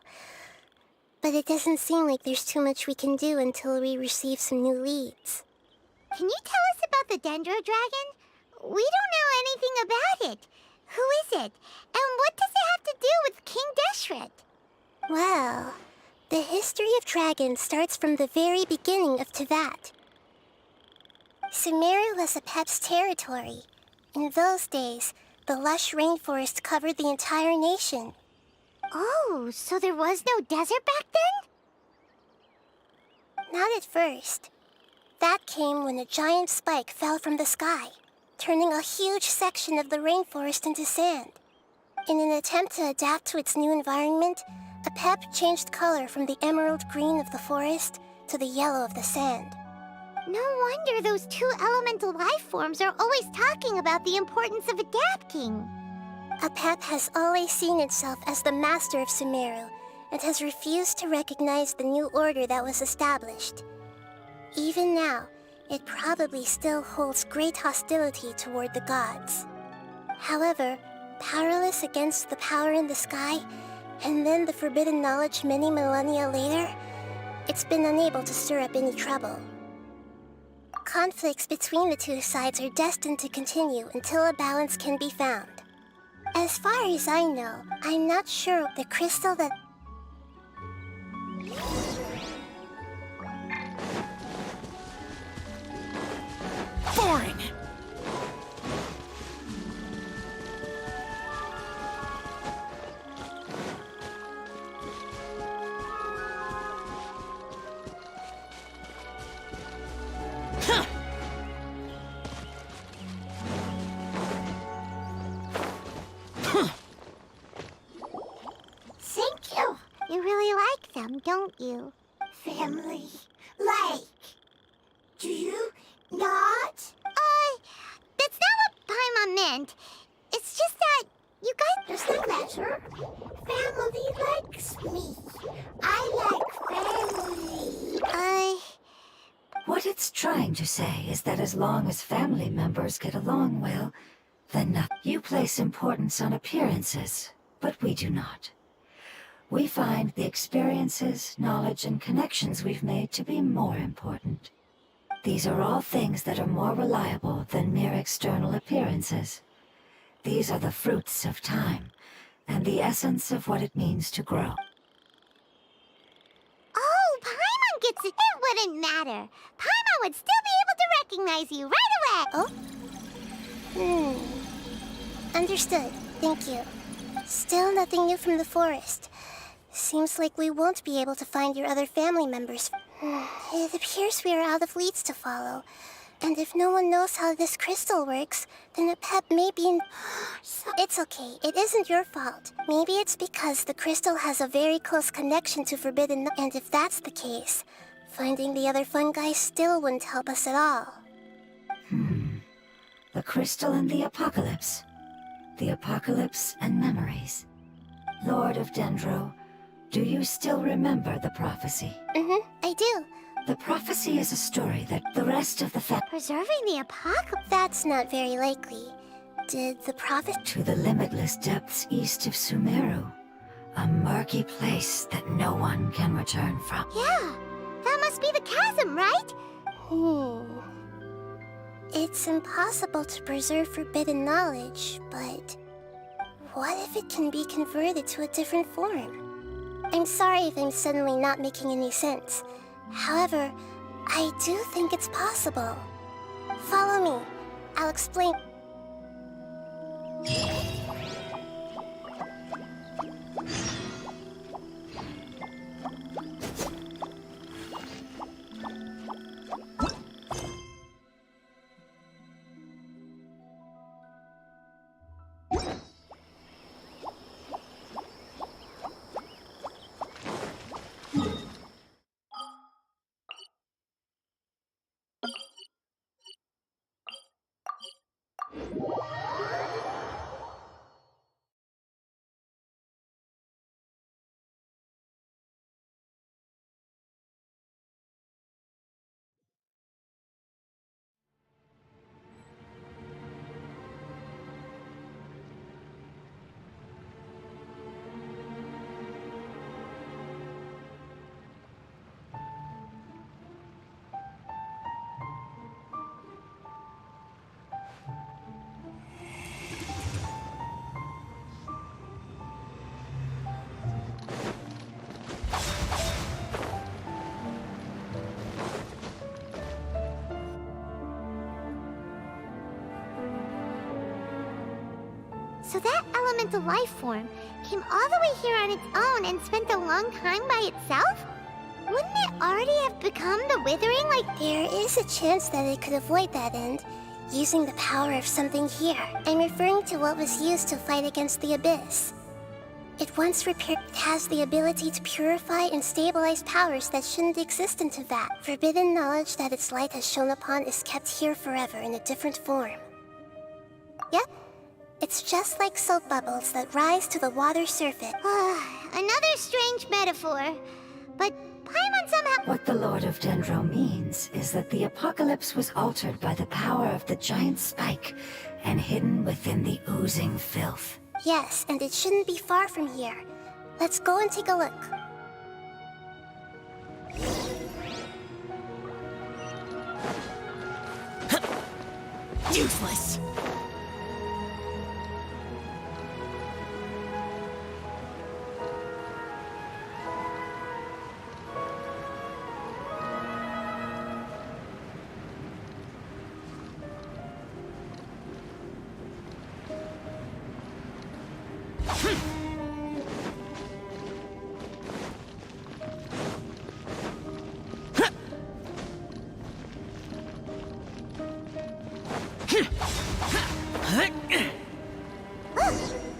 But it doesn't seem like there's too much we can do until we receive some new leads. Can you tell us about the Dendro Dragon? We don't know anything about it. Who is it? And what does it have to do with King Deshret? Well, the history of dragons starts from the very beginning of Tevat. Sumeru was Apep's territory. In those days, the lush rainforest covered the entire nation. Oh, so there was no desert back then? Not at first. That came when a giant spike fell from the sky, turning a huge section of the rainforest into sand. In an attempt to adapt to its new environment, Apep changed color from the emerald green of the forest to the yellow of the sand. No wonder those two elemental life forms are always talking about the importance of adapting. Apep has always seen itself as the master of Sumeru, and has refused to recognize the new order that was established. Even now, it probably still holds great hostility toward the gods. However, powerless against the power in the sky, and then the forbidden knowledge many millennia later, it's been unable to stir up any trouble. Conflicts between the two sides are destined to continue until a balance can be found. As far as I know, I'm not sure the crystal that... Boring! Thank you. You really like them, don't you? Family. Like. Do you not? That's not what Paimon meant. It's just that you guys... Does that matter? Family likes me. I like family. What it's trying to say is that as long as family members get along well, then you place importance on appearances, but we do not. We find the experiences, knowledge, and connections we've made to be more important. These are all things that are more reliable than mere external appearances. These are the fruits of time, and the essence of what it means to grow. Oh, Paimon gets it. It wouldn't matter. Paimon would still be able to recognize you right away. Understood. Thank you. Still nothing new from the forest. Seems like we won't be able to find your other family members. It appears we are out of leads to follow. And if no one knows how this crystal works, then a pet may be in... It's okay. It isn't your fault. Maybe it's because the crystal has a very close connection to Forbidden... And if that's the case, finding the other fungi still wouldn't help us at all. The crystal and the apocalypse. The apocalypse and memories. Lord of Dendro, do you still remember the prophecy? I do. The prophecy is a story that the rest of the Preserving the apocalypse? That's not very likely. Did the prophet... to the limitless depths east of Sumeru. A murky place that no one can return from. Yeah, that must be the chasm, right? It's impossible to preserve forbidden knowledge, but... what if it can be converted to a different form? I'm sorry if I'm suddenly not making any sense. However, I do think it's possible. Follow me. I'll explain. So that elemental life form came all the way here on its own and spent a long time by itself? Wouldn't it already have become the Withering like... There is a chance that it could avoid that end, using the power of something here. I'm referring to what was used to fight against the Abyss. It once repaired... It has the ability to purify and stabilize powers that shouldn't exist in Teyvat. Forbidden knowledge that its light has shone upon is kept here forever in a different form. Yep. It's just like soap bubbles that rise to the water's surface. Another strange metaphor. But Paimon somehow... What the Lord of Dendro means is that the apocalypse was altered by the power of the giant spike and hidden within the oozing filth. Yes, and it shouldn't be far from here. Let's go and take a look. Useless.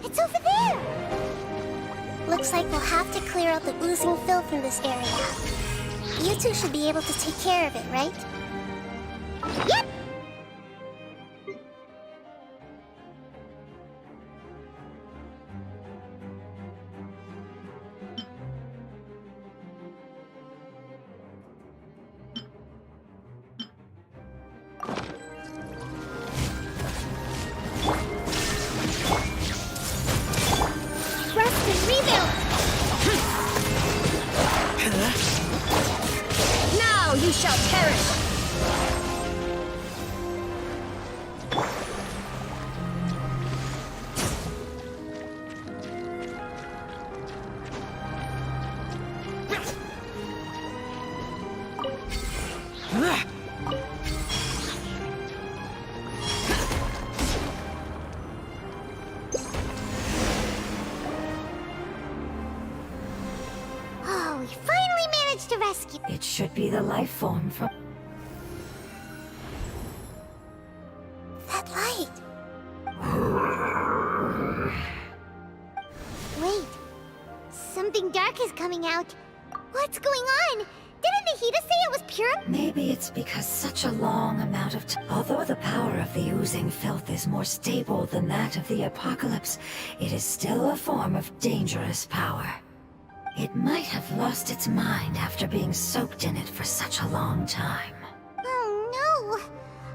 It's over there! Looks like we'll have to clear out the oozing filth in this area. You two should be able to take care of it, right? Yep! Rest and rebuild! Now you shall perish! Oh, we finally managed to rescue... It should be the life form from... That light! Wait. Something dark is coming out. What's going on? Didn't Nahida say it was pure? Maybe it's because such a long amount of time. Although the power of the oozing filth is more stable than that of the apocalypse, it is still a form of dangerous power. It might have lost its mind after being soaked in it for such a long time. Oh no!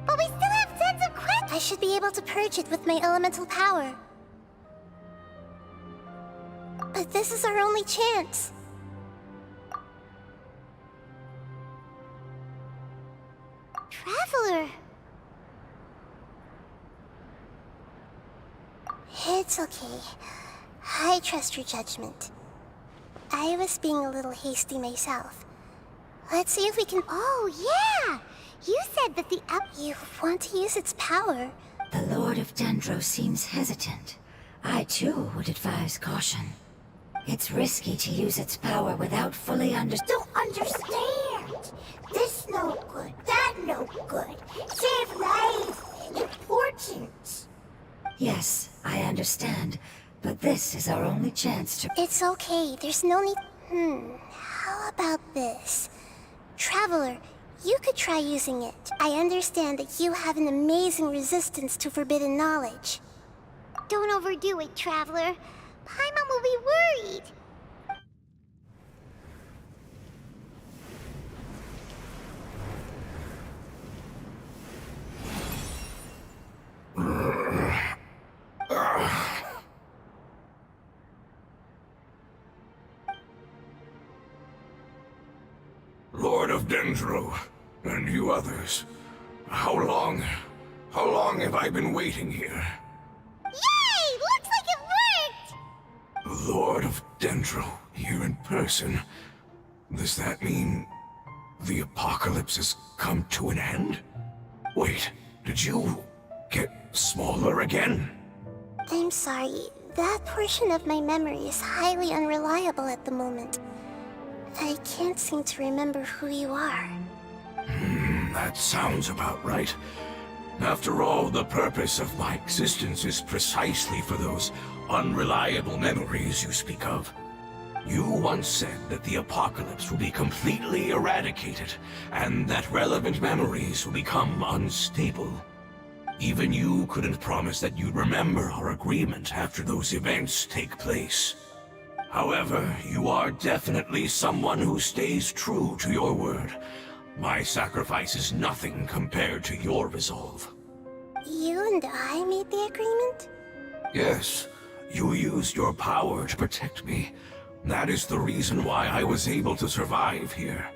But we still have tons of questions! I should be able to purge it with my elemental power. But this is our only chance. Traveler! It's okay. I trust your judgment. I was being a little hasty myself. Let's see if we can... Oh, yeah! You said that the You want to use its power? The Lord of Dendro seems hesitant. I too would advise caution. It's risky to use its power without fully Don't understand. This no good, that no good. Save lives. Important. Yes, I understand. But this is our only chance to... It's okay. There's no need... How about this? Traveler, you could try using it. I understand that you have an amazing resistance to forbidden knowledge. Don't overdo it, Traveler. Paimon will be worried. Lord of Dendro, and you others. How long have I been waiting here? Yay! Looks like it worked! Lord of Dendro, here in person. Does that mean the apocalypse has come to an end? Wait, did you get smaller again? I'm sorry. That portion of my memory is highly unreliable at the moment. I can't seem to remember who you are. That sounds about right. After all, the purpose of my existence is precisely for those unreliable memories you speak of. You once said that the apocalypse will be completely eradicated, and that relevant memories will become unstable. Even you couldn't promise that you'd remember our agreement after those events take place. However, you are definitely someone who stays true to your word. My sacrifice is nothing compared to your resolve. You and I made the agreement? Yes, you used your power to protect me. That is the reason why I was able to survive here.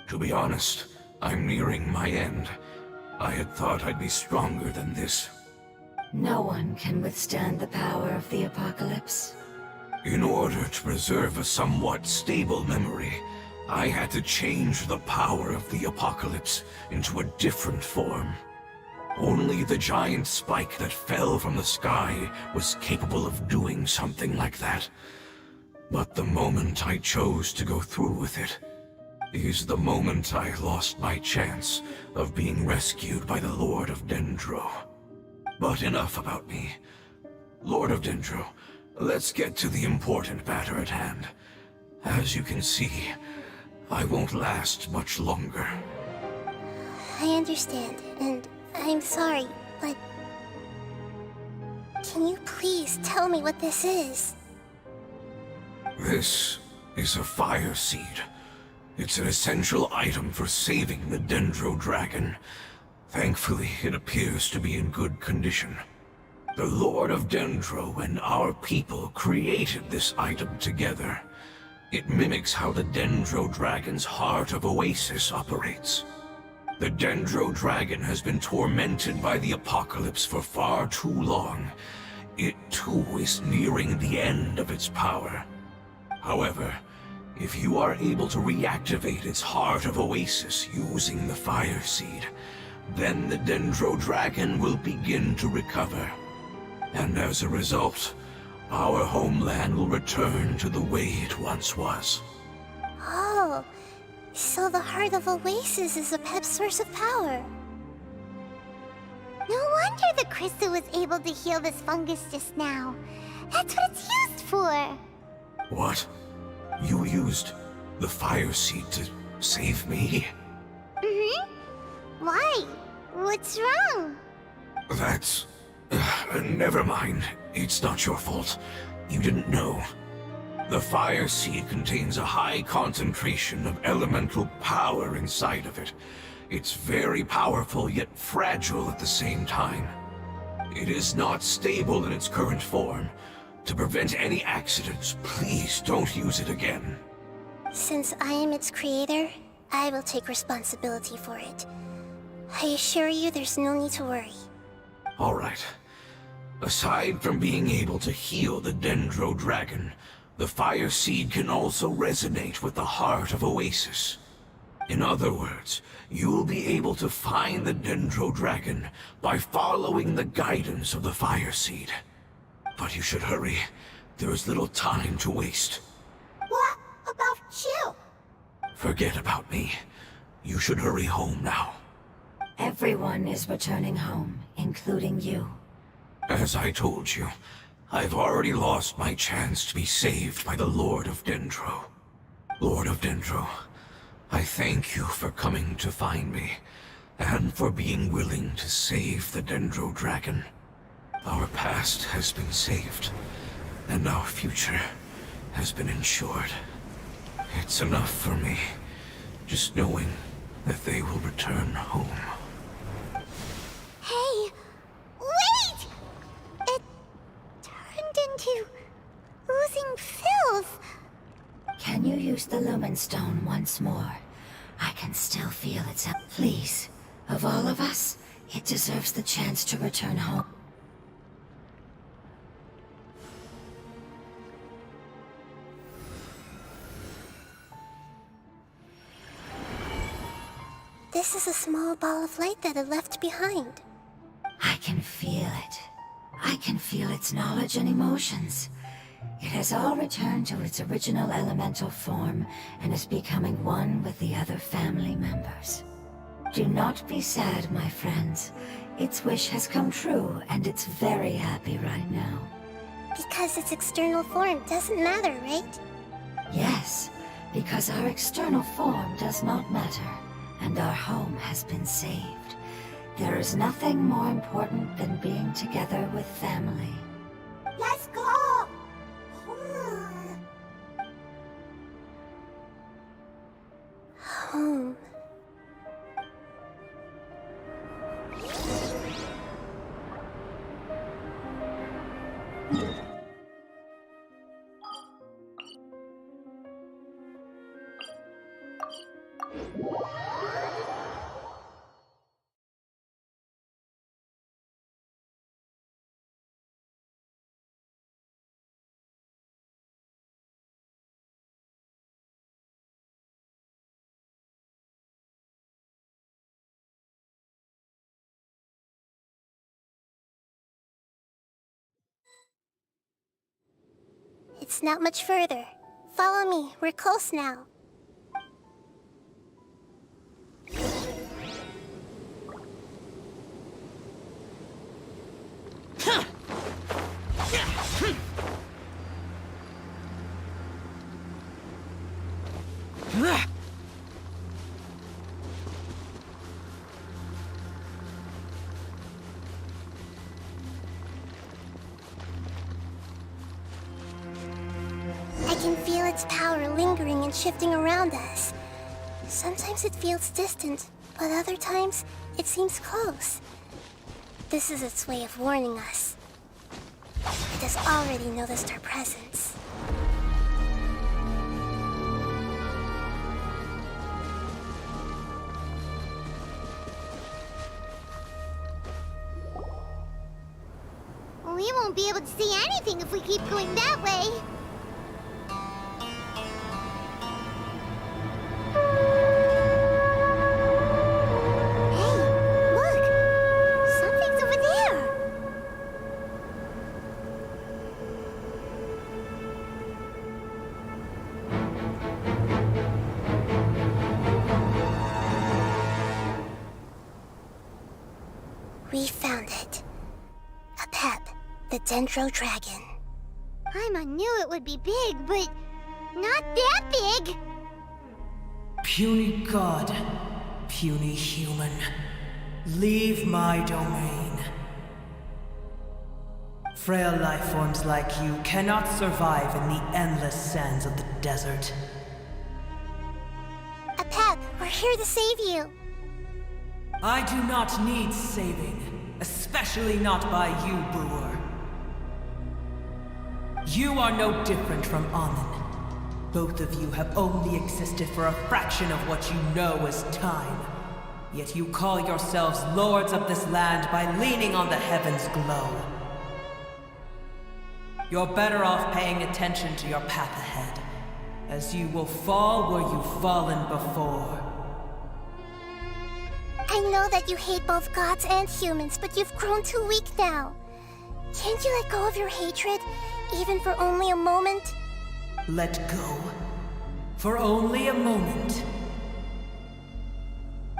To be honest, I'm nearing my end. I had thought I'd be stronger than this. No one can withstand the power of the apocalypse. In order to preserve a somewhat stable memory, I had to change the power of the apocalypse into a different form. Only the giant spike that fell from the sky was capable of doing something like that. But the moment I chose to go through with it is the moment I lost my chance of being rescued by the Lord of Dendro. But enough about me. Lord of Dendro, let's get to the important matter at hand. As you can see, I won't last much longer. I understand, and I'm sorry, but... Can you please tell me what this is? This is a fire seed. It's an essential item for saving the Dendro Dragon. Thankfully, it appears to be in good condition. The Lord of Dendro and our people created this item together. It mimics how the Dendro Dragon's Heart of Oasis operates. The Dendro Dragon has been tormented by the apocalypse for far too long. It too is nearing the end of its power. However, if you are able to reactivate its Heart of Oasis using the Fire Seed, then the Dendro Dragon will begin to recover. And as a result, our homeland will return to the way it once was. Oh, so the Heart of Oasis is a pep source of power. No wonder the crystal was able to heal this fungus just now. That's what it's used for. What? You used the Fire Seed to save me? Why? What's wrong? That's... never mind. It's not your fault. You didn't know. The Fire Seed contains a high concentration of elemental power inside of it. It's very powerful, yet fragile at the same time. It is not stable in its current form. To prevent any accidents, please don't use it again. Since I am its creator, I will take responsibility for it. I assure you there's no need to worry. Alright. Aside from being able to heal the Dendro Dragon, the Fire Seed can also resonate with the Heart of Oasis. In other words, you'll be able to find the Dendro Dragon by following the guidance of the Fire Seed. But you should hurry. There is little time to waste. What about you? Forget about me. You should hurry home now. Everyone is returning home, including you. As I told you, I've already lost my chance to be saved by the Lord of Dendro. Lord of Dendro, I thank you for coming to find me, and for being willing to save the Dendro Dragon. Our past has been saved, and our future has been ensured. It's enough for me, just knowing that they will return home. Hey, wait! It turned into oozing filth. Can you use the Lumen Stone once more? I can still feel its help. Please, of all of us, it deserves the chance to return home. This is a small ball of light that it left behind. I can feel it. I can feel its knowledge and emotions. It has all returned to its original elemental form and is becoming one with the other family members. Do not be sad, my friends. Its wish has come true, and it's very happy right now. Because its external form doesn't matter, right? Yes, because our external form does not matter, and our home has been saved. There is nothing more important than being together with family. Let's go! Home. It's not much further. Follow me, we're close now. I can feel its power lingering and shifting around us. Sometimes it feels distant, but other times it seems close. This is its way of warning us. It has already noticed our presence. We won't be able to see anything if we keep going that way. Hey, look! Something's over there! We found it. A pep, the Dendro Dragon. Paimon knew it would be big, but not that big! Puny god, puny human, leave my domain. Frail life forms like you cannot survive in the endless sands of the desert. A pep, we're here to save you. I do not need saving, especially not by you, brewer. You are no different from Amun. Both of you have only existed for a fraction of what you know as time. Yet you call yourselves lords of this land by leaning on the heavens' glow. You're better off paying attention to your path ahead, as you will fall where you've fallen before. I know that you hate both gods and humans, but you've grown too weak now. Can't you let go of your hatred, even for only a moment? Let go. For only a moment.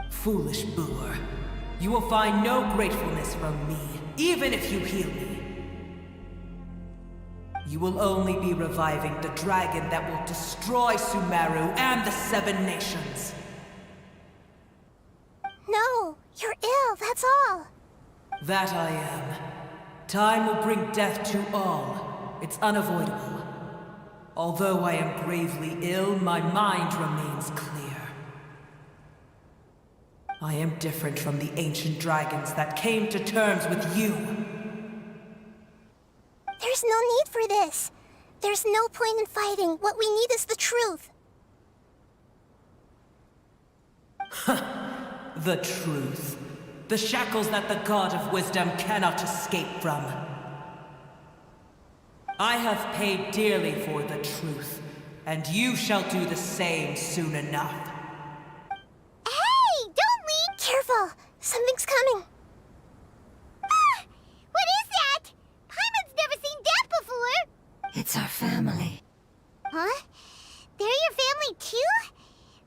Foolish boor. You will find no gratefulness from me, even if you heal me. You will only be reviving the dragon that will destroy Sumeru and the Seven Nations. No, you're ill, that's all. That I am. Time will bring death to all. It's unavoidable. Although I am gravely ill, my mind remains clear. I am different from the ancient dragons that came to terms with you. There's no need for this. There's no point in fighting. What we need is the truth. The truth. The shackles that the God of Wisdom cannot escape from. I have paid dearly for the truth, and you shall do the same soon enough. Hey! Don't leave! Careful! Something's coming! Ah! What is that? Paimon's never seen that before! It's our family. Huh? They're your family too?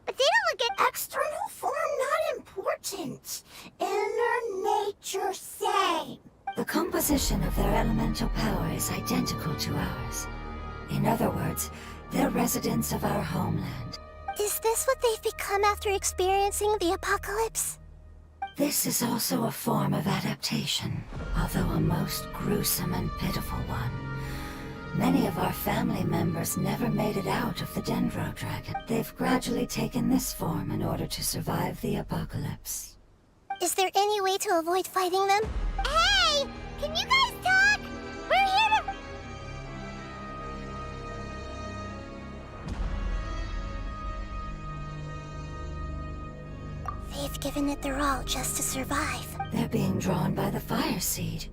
But they don't look at— External form not important. Inner nature same. The composition of their elemental power is identical to ours. In other words, they're residents of our homeland. Is this what they've become after experiencing the apocalypse? This is also a form of adaptation, although a most gruesome and pitiful one. Many of our family members never made it out of the Dendro Dragon. They've gradually taken this form in order to survive the apocalypse. Is there any way to avoid fighting them? Hey! Can you guys talk? We're here to... They've given it their all just to survive. They're being drawn by the fire seed.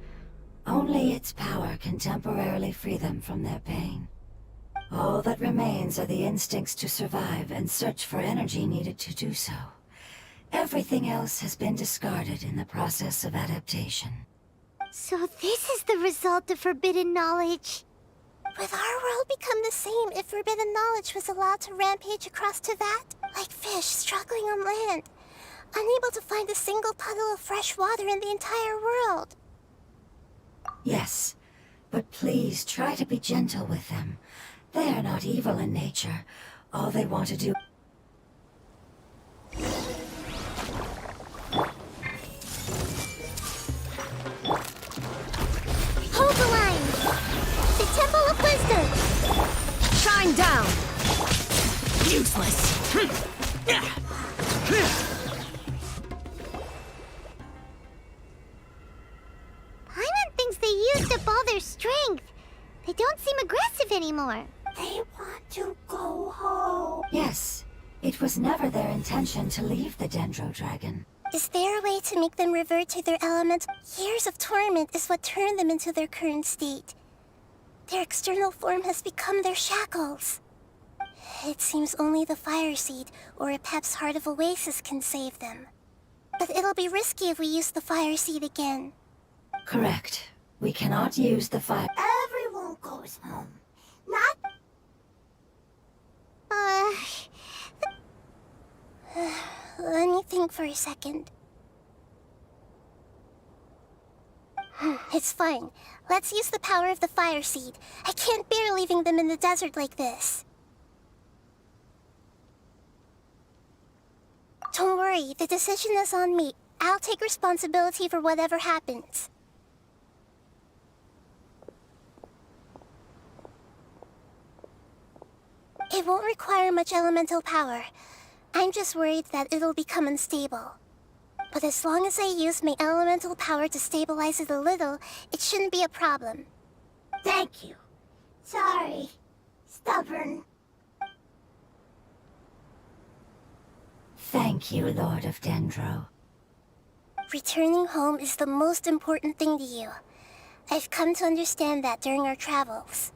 Only its power can temporarily free them from their pain. All that remains are the instincts to survive and search for energy needed to do so. Everything else has been discarded in the process of adaptation. So this is the result of forbidden knowledge. Would our world become the same if forbidden knowledge was allowed to rampage across Tevat? Like fish struggling on land, unable to find a single puddle of fresh water in the entire world. Yes, but please try to be gentle with them. They are not evil in nature. All they want to do... Hold the line! The Temple of Wisdom! Shine down! Useless! Paimon thinks they used up all their strength. They don't seem aggressive anymore. They want to go home. Yes, it was never their intention to leave the Dendro Dragon. Is there a way to make them revert to their element? Years of torment is what turned them into their current state. Their external form has become their shackles. It seems only the Fire Seed or Apep's Heart of Oasis can save them. But it'll be risky if we use the Fire Seed again. Correct. We cannot use the fire... Everyone goes home. Not... Let me think for a second. It's fine. Let's use the power of the Fire Seed. I can't bear leaving them in the desert like this. Don't worry, the decision is on me. I'll take responsibility for whatever happens. It won't require much elemental power. I'm just worried that it'll become unstable. But as long as I use my elemental power to stabilize it a little, it shouldn't be a problem. Thank you. Sorry. Stubborn. Thank you, Lord of Dendro. Returning home is the most important thing to you. I've come to understand that during our travels.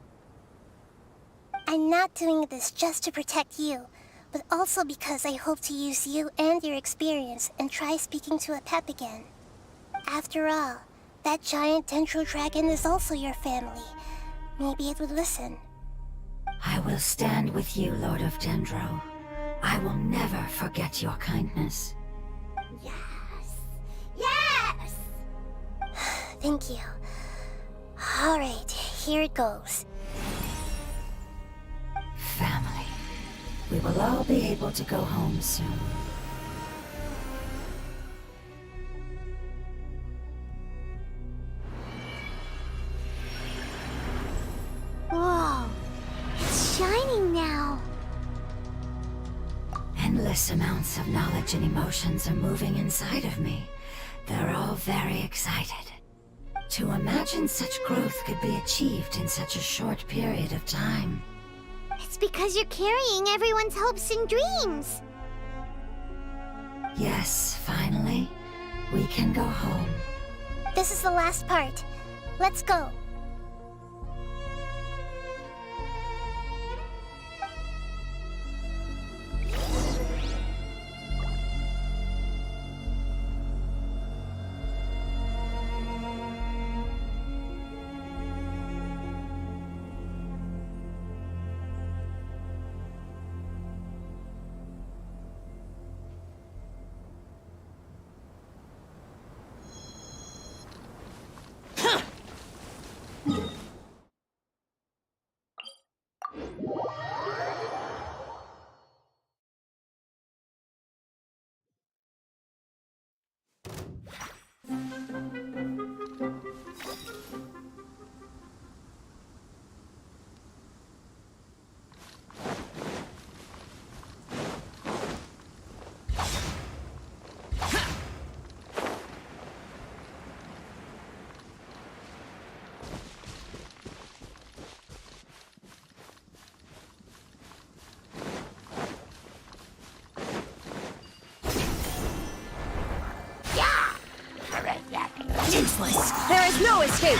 I'm not doing this just to protect you, but also because I hope to use you and your experience and try speaking to Apep again. After all, that giant Dendro Dragon is also your family. Maybe it would listen. I will stand with you, Lord of Dendro. I will never forget your kindness. Yes. Yes! Thank you. Alright, here it goes. Family. We will all be able to go home soon. Whoa! It's shining now! Endless amounts of knowledge and emotions are moving inside of me. They're all very excited. To imagine such growth could be achieved in such a short period of time. It's because you're carrying everyone's hopes and dreams. Yes, finally, we can go home. This is the last part. Let's go. escape.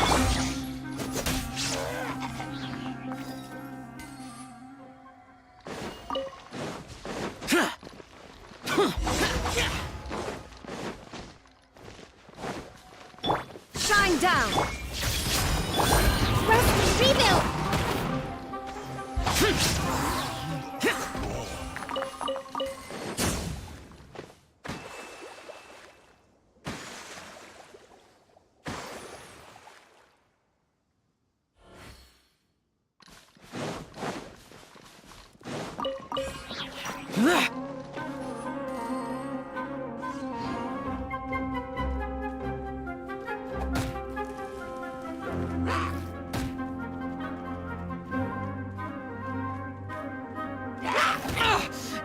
Shine down. Rest, rebuild.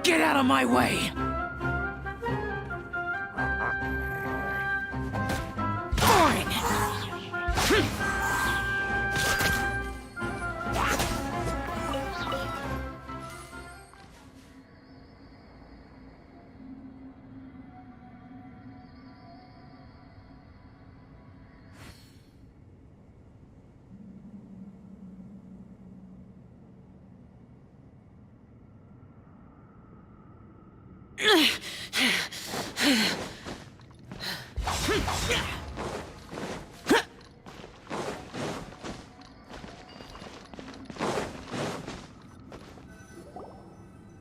Get out of my way!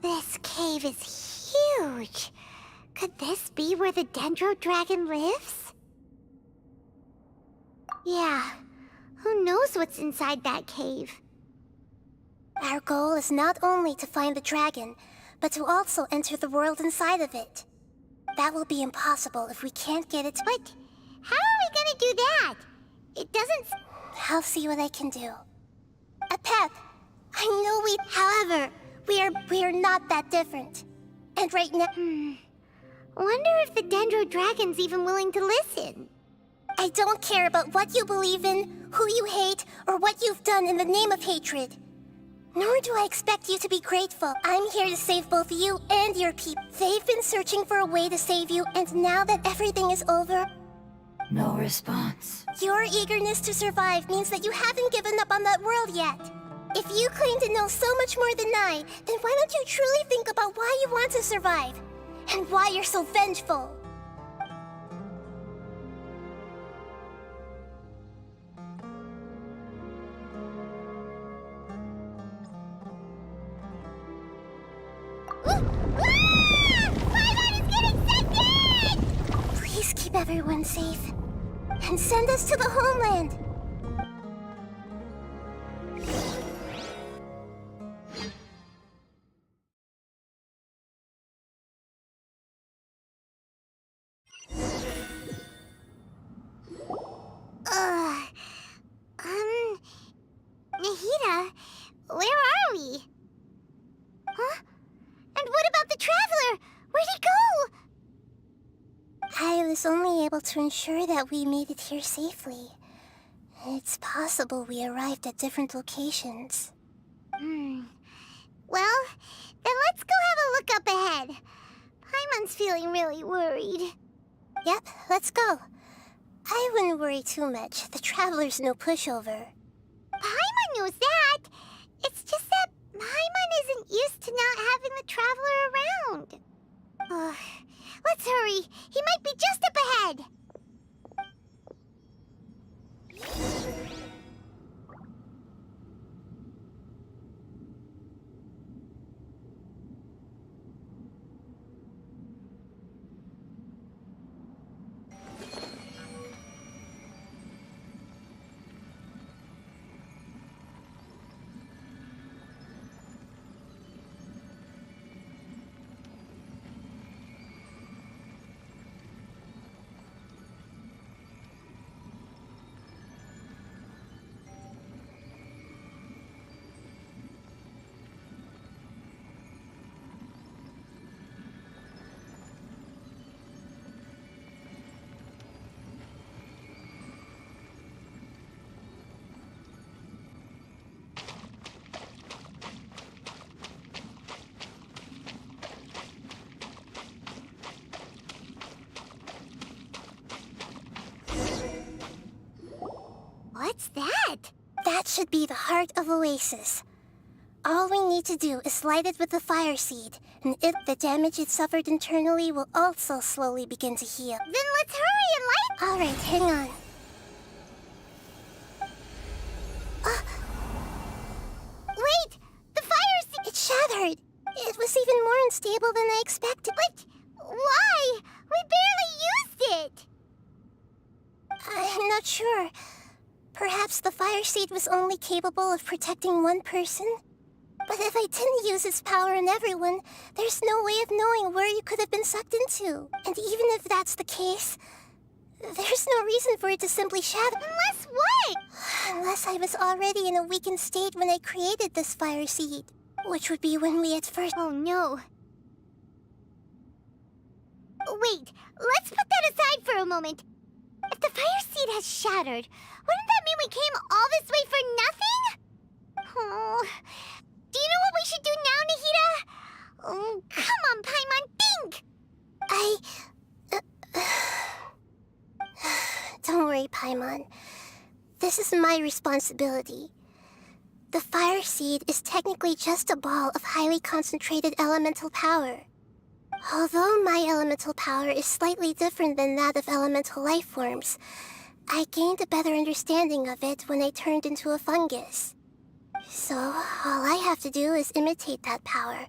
This cave is huge. Could this be where the Dendro Dragon lives? Yeah. Who knows what's inside that cave? Our goal is not only to find the dragon, but to also enter the world inside of it. That will be impossible if we can't get it. But how are we gonna do that? It doesn't... I'll see what I can do. Pep, I know however, we are not that different. And right now... Wonder if the Dendro Dragon's even willing to listen. I don't care about what you believe in, who you hate, or what you've done in the name of hatred. Nor do I expect you to be grateful. I'm here to save both you and your people. They've been searching for a way to save you, and now that everything is over... No response. Your eagerness to survive means that you haven't given up on that world yet. If you claim to know so much more than I, then why don't you truly think about why you want to survive? And why you're so vengeful? Please keep everyone safe. And send us to the homeland. Nahida, where are we? Huh? And what about the Traveler? Where'd he go? I was only able to ensure that we made it here safely. It's possible we arrived at different locations. Well, then let's go have a look up ahead. Paimon's feeling really worried. Yep, let's go. I wouldn't worry too much. The Traveler's no pushover. Paimon knows that. It's just that Paimon isn't used to not having the Traveler around. Let's hurry. He might be just up ahead. should be the heart of Oasis. All we need to do is light it with the fire seed, and the damage it suffered internally will also slowly begin to heal. Then let's hurry and light. Alright, hang on. Wait! The fire seed! It shattered! It was even more unstable than I expected. But why? We barely used it! I'm not sure. Perhaps the fire seed was only capable of protecting one person? But if I didn't use its power on everyone, there's no way of knowing where you could have been sucked into. And even if that's the case, there's no reason for it to simply shatter. Unless what? Unless I was already in a weakened state when I created this fire seed. Which would be when we at first— Oh no. Wait, let's put that aside for a moment. If the fire seed has shattered, wouldn't that mean we came all this way for nothing? Oh, do you know what we should do now, Nahida? Oh, come on, Paimon, think! Don't worry, Paimon. This is my responsibility. The fire seed is technically just a ball of highly concentrated elemental power. Although my elemental power is slightly different than that of elemental life forms, I gained a better understanding of it when I turned into a fungus. So, all I have to do is imitate that power,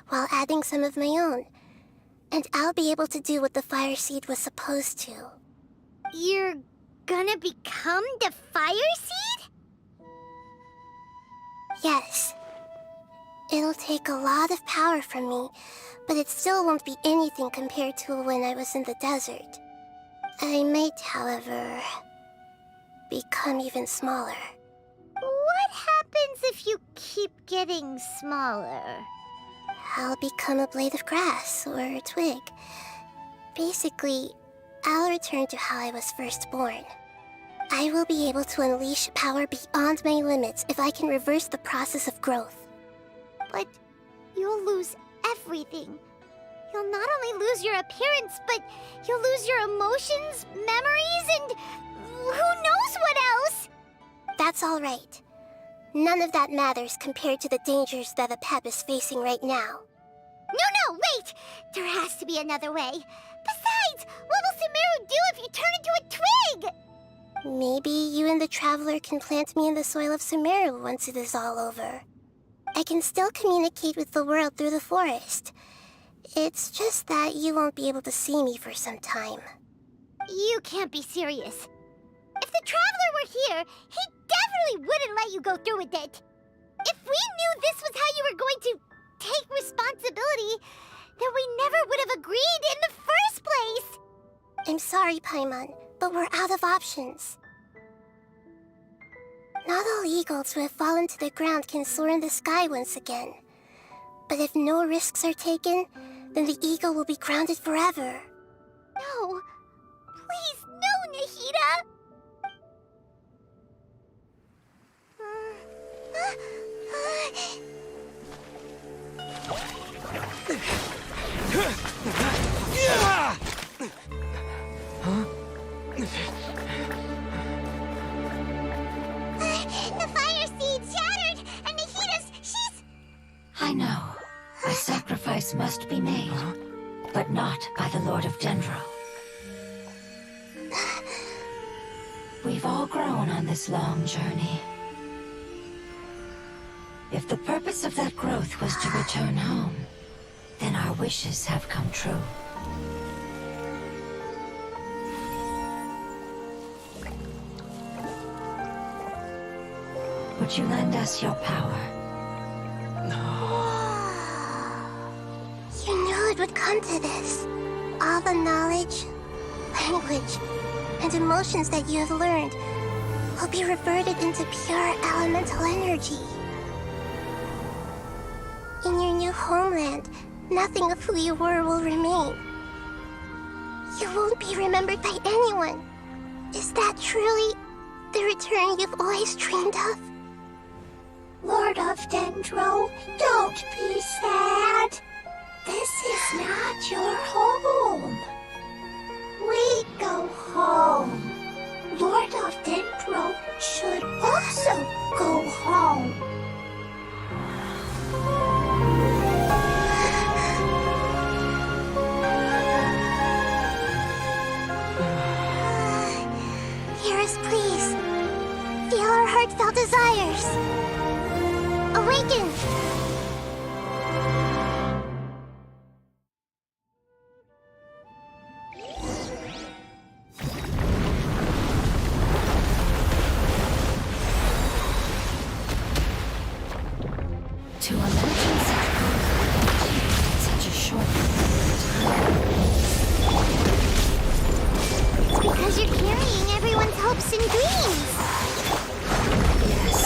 while adding some of my own. And I'll be able to do what the fire seed was supposed to. You're gonna become the fire seed? Yes. It'll take a lot of power from me, but it still won't be anything compared to when I was in the desert. I might, however, become even smaller. What happens if you keep getting smaller? I'll become a blade of grass or a twig. Basically, I'll return to how I was first born. I will be able to unleash power beyond my limits if I can reverse the process of growth. But you'll lose everything. You'll not only lose your appearance, but you'll lose your emotions, memories, and who knows what else? That's all right. None of that matters compared to the dangers that the Pep is facing right now. No, wait! There has to be another way. Besides, what will Sumeru do if you turn into a twig? Maybe you and the Traveler can plant me in the soil of Sumeru once it is all over. I can still communicate with the world through the forest. It's just that you won't be able to see me for some time. You can't be serious. If the Traveler were here, he definitely wouldn't let you go through with it. If we knew this was how you were going to take responsibility, then we never would have agreed in the first place. I'm sorry, Paimon, but we're out of options. Not all eagles who have fallen to the ground can soar in the sky once again. But if no risks are taken, then the eagle will be grounded forever. No. Please, no, Nahida! The fire seed shattered, and she's... I know. A sacrifice must be made, but not by the Lord of Dendro. We've all grown on this long journey. If the purpose of that growth was to return home, then our wishes have come true. Would you lend us your power? You knew it would come to this. All the knowledge, language, and emotions that you have learned will be reverted into pure elemental energy. In your new homeland, nothing of who you were will remain. You won't be remembered by anyone. Is that truly the return you've always dreamed of? Lord of Dendro, don't be sad. This is not your home. We go home. Lord of Dendro should also go home. Hearers, please. Feel our heartfelt desires. Awaken! To imagine such a short period of time. It's because you're carrying everyone's hopes and dreams. Yes.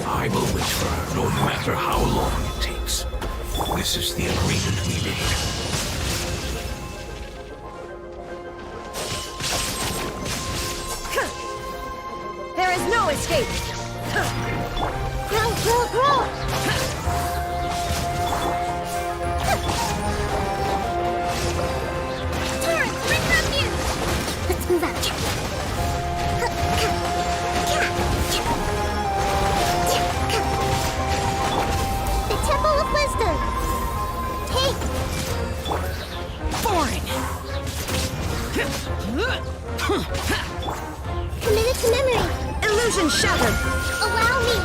I will wait for her, no matter how long it takes. This is the agreement we made. There is no escape! Grow, grow, grow! Terrence, bring her up here! Let's move out. The Temple of Wisdom! Take! Foreign! Committed to memory! Illusion shattered! Allow me!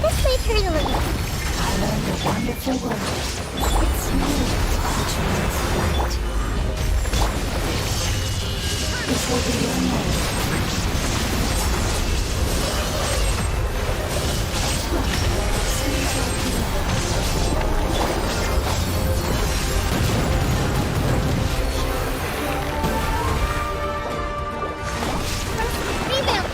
This way, Turtling. I learned a wonderful word. It's new, which means light. This will be your name. Rebound!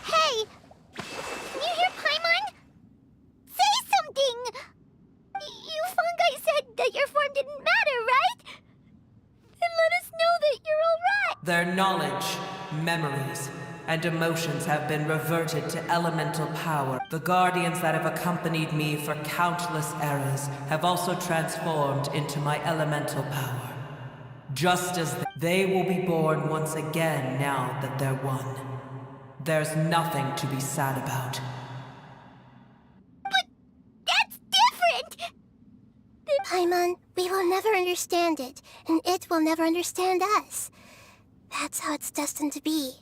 Hey! Can you hear Paimon? Say something! You fungi said that your form didn't matter, right? Then let us know that you're alright! Their knowledge, memories, and emotions have been reverted to elemental power. The guardians that have accompanied me for countless eras have also transformed into my elemental power. Just as they will be born once again now that they're one. There's nothing to be sad about. But that's different! Paimon, we will never understand it, and it will never understand us. That's how it's destined to be.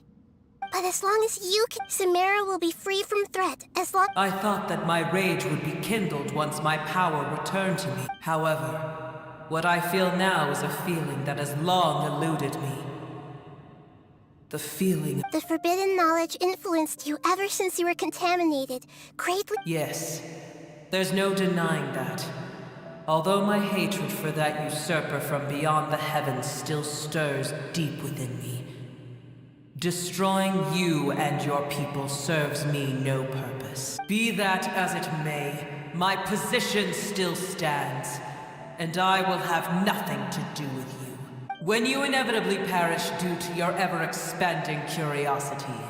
But as long as you can, Samara will be free from threat. As long I thought that my rage would be kindled once my power returned to me. However, what I feel now is a feeling that has long eluded me. The feeling. the forbidden knowledge influenced you ever since you were contaminated, greatly. Yes, there's no denying that. Although my hatred for that usurper from beyond the heavens still stirs deep within me. Destroying you and your people serves me no purpose. Be that as it may, my position still stands, and I will have nothing to do with you. When you inevitably perish due to your ever-expanding curiosity,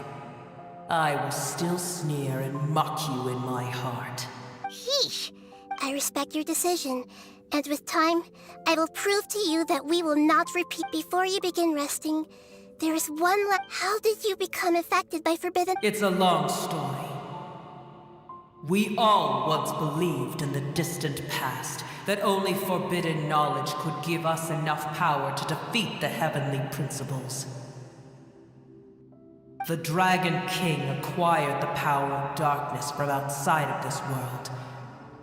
I will still sneer and mock you in my heart. Heesh! I respect your decision, and with time, I will prove to you that we will not repeat. Before you begin resting, there is one How did you become affected by forbidden? It's a long story. We all once believed in the distant past that only forbidden knowledge could give us enough power to defeat the heavenly principles. The Dragon King acquired the power of darkness from outside of this world,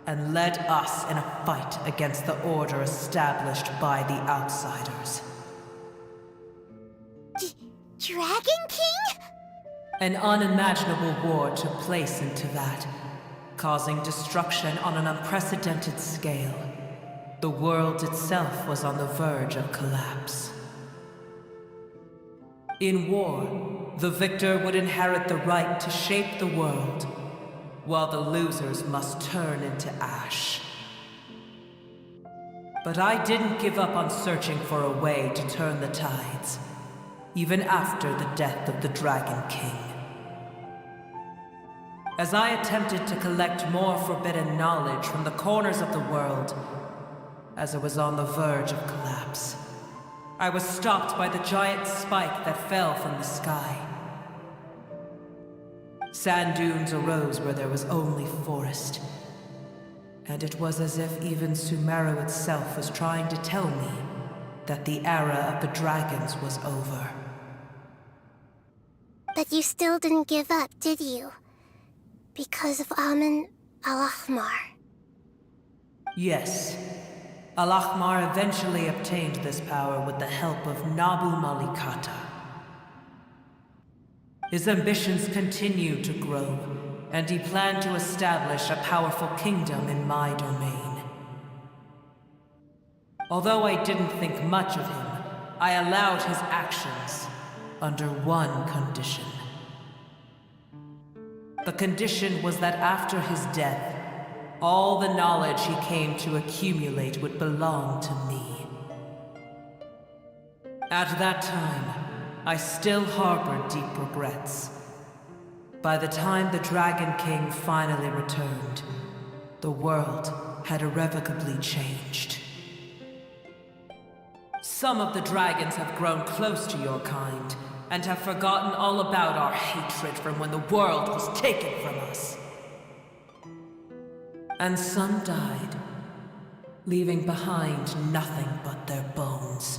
and led us in a fight against the order established by the outsiders. Dragon King? An unimaginable war took place into that, causing destruction on an unprecedented scale. The world itself was on the verge of collapse. In war, the victor would inherit the right to shape the world, while the losers must turn into ash. But I didn't give up on searching for a way to turn the tides, even after the death of the Dragon King. As I attempted to collect more forbidden knowledge from the corners of the world, as it was on the verge of collapse, I was stopped by the giant spike that fell from the sky. Sand dunes arose where there was only forest, and it was as if even Sumeru itself was trying to tell me that the era of the dragons was over. But you still didn't give up, did you? Because of Amun Al-Ahmar. Yes. Al-Ahmar eventually obtained this power with the help of Nabu Malikata. His ambitions continued to grow, and he planned to establish a powerful kingdom in my domain. Although I didn't think much of him, I allowed his actions under one condition. The condition was that after his death, all the knowledge he came to accumulate would belong to me. At that time, I still harbored deep regrets. By the time the Dragon King finally returned, the world had irrevocably changed. Some of the dragons have grown close to your kind, and have forgotten all about our hatred from when the world was taken from us. And some died, leaving behind nothing but their bones,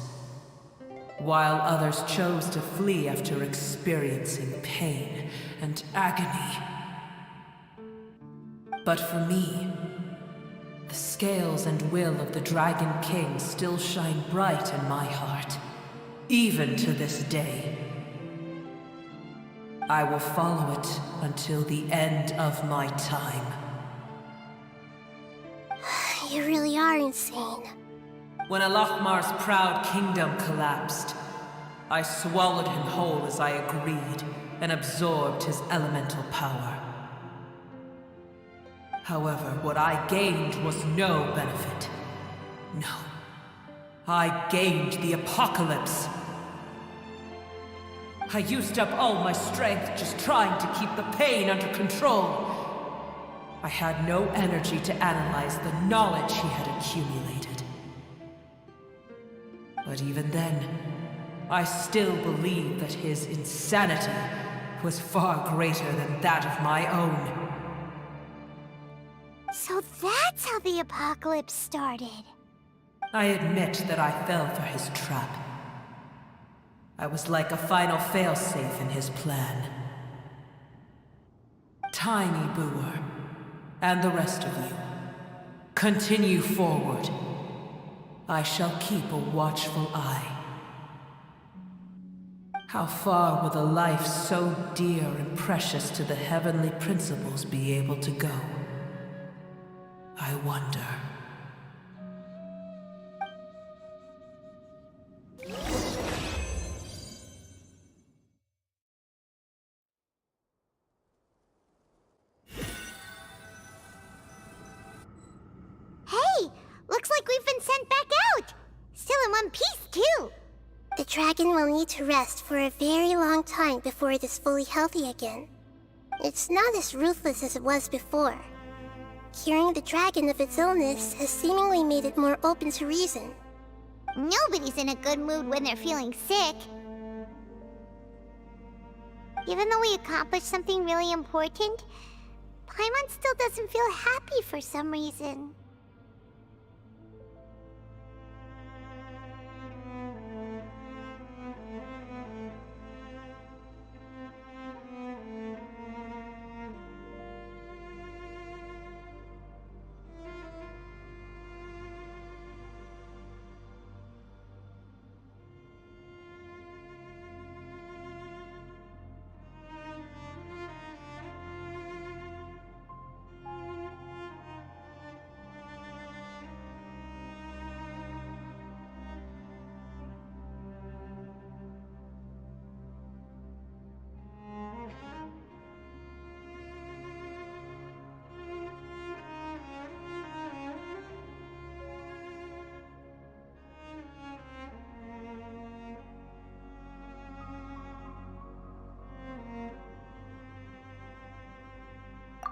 while others chose to flee after experiencing pain and agony. But for me, the scales and will of the Dragon King still shine bright in my heart, even to this day. I will follow it until the end of my time. You really are insane. When Al-Ahmar's proud kingdom collapsed, I swallowed him whole as I agreed, and absorbed his elemental power. However, what I gained was no benefit. No. I gained the apocalypse. I used up all my strength just trying to keep the pain under control. I had no energy to analyze the knowledge he had accumulated. But even then, I still believed that his insanity was far greater than that of my own. So that's how the apocalypse started. I admit that I fell for his trap. I was like a final failsafe in his plan. Tiny Booer, and the rest of you, continue forward. I shall keep a watchful eye. How far will a life so dear and precious to the heavenly principles be able to go? I wonder. Hey! Looks like we've been sent back out! Still in one piece, too! The dragon will need to rest for a very long time before it is fully healthy again. It's not as ruthless as it was before. Curing the dragon of its illness has seemingly made it more open to reason. Nobody's in a good mood when they're feeling sick. Even though we accomplished something really important, Paimon still doesn't feel happy for some reason.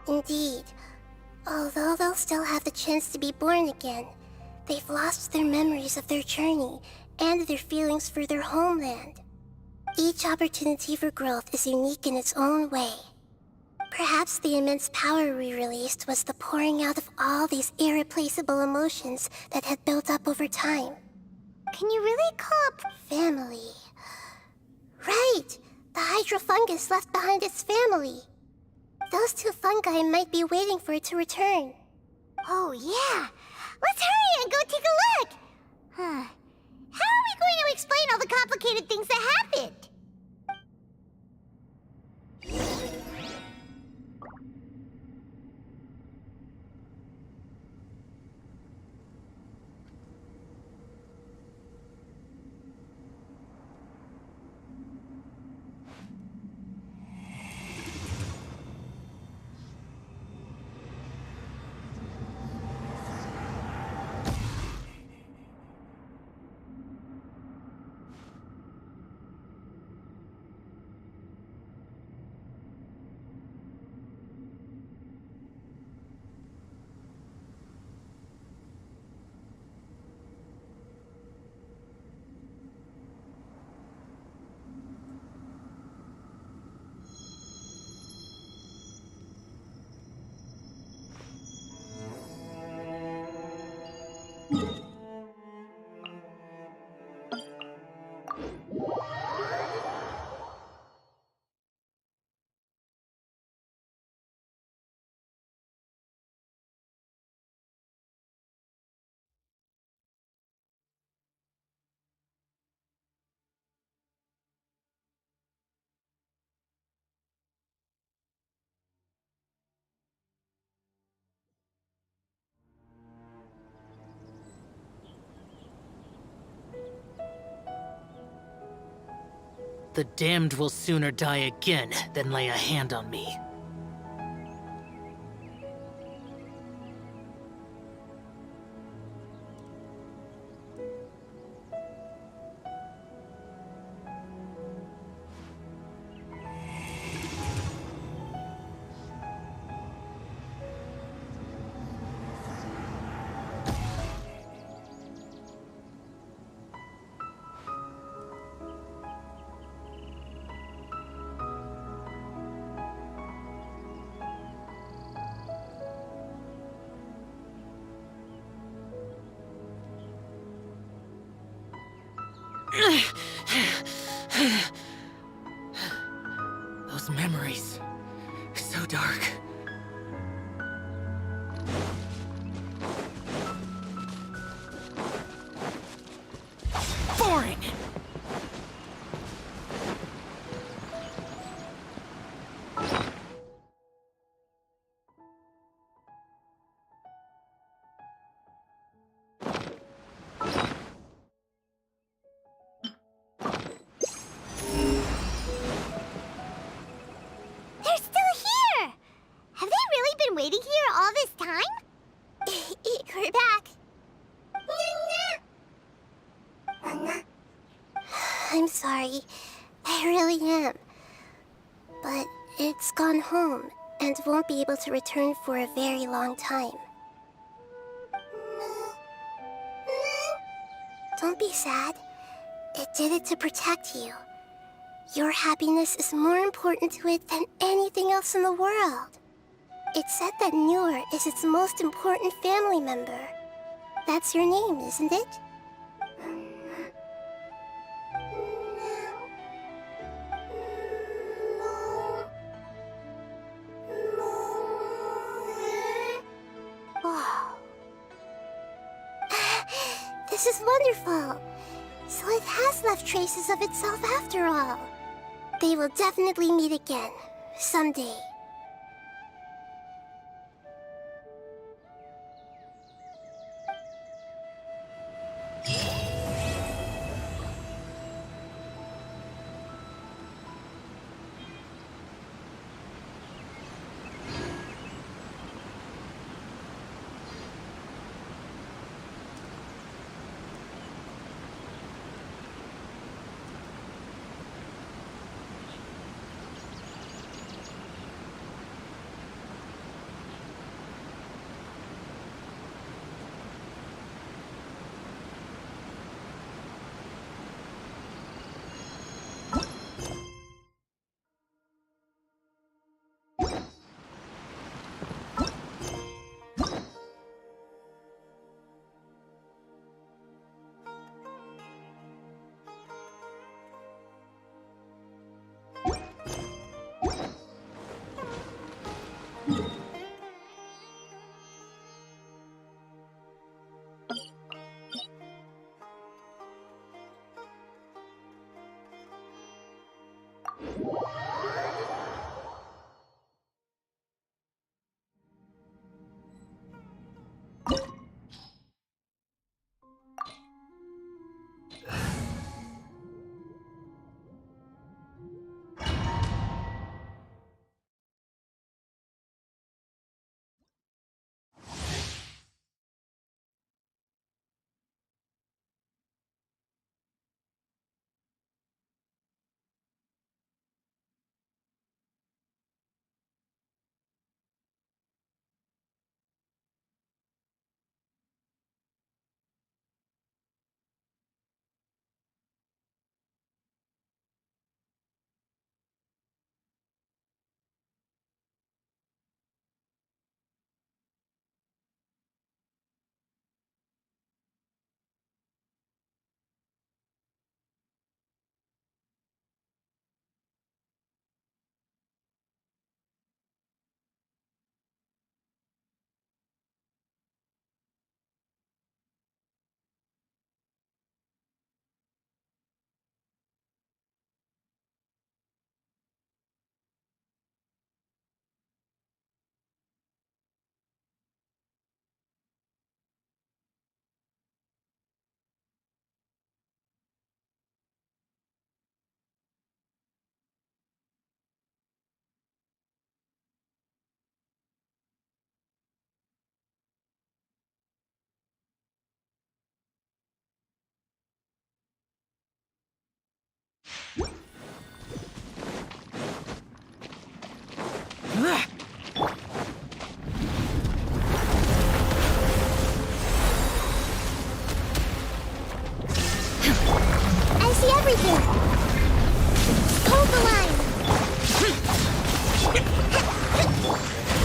Indeed. Although they'll still have the chance to be born again, they've lost their memories of their journey and their feelings for their homeland. Each opportunity for growth is unique in its own way. Perhaps the immense power we released was the pouring out of all these irreplaceable emotions that had built up over time. Can you really call up family? Right! The hydrofungus left behind its family. Those two fungi might be waiting for it to return. Oh yeah! Let's hurry and go take a look! Huh. How are we going to explain all the complicated things that happened? The damned will sooner die again than lay a hand on me. Those memories, so dark. Boring! Waiting here all this time? We're back. I'm sorry. I really am. But it's gone home, and won't be able to return for a very long time. Don't be sad. It did it to protect you. Your happiness is more important to it than anything else in the world. It's said that Noor is its most important family member. That's your name, isn't it? Wow. This is wonderful. So it has left traces of itself after all. They will definitely meet again, someday. I see everything! Hold the line!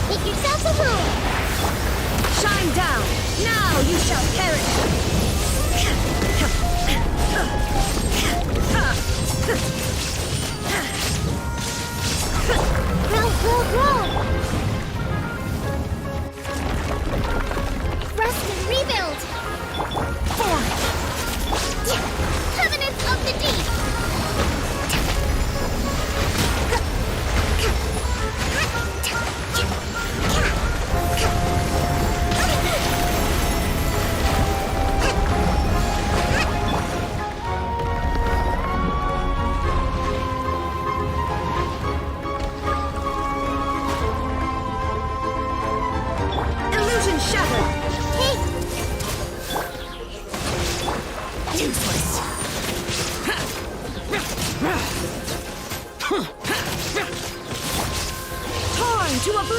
Make yourselves a home! Shine down! Now you shall perish! Grow! Rest and rebuild! Covenant of the Deep! Illusion shattered! Hey! Useless! Torn to oblivion!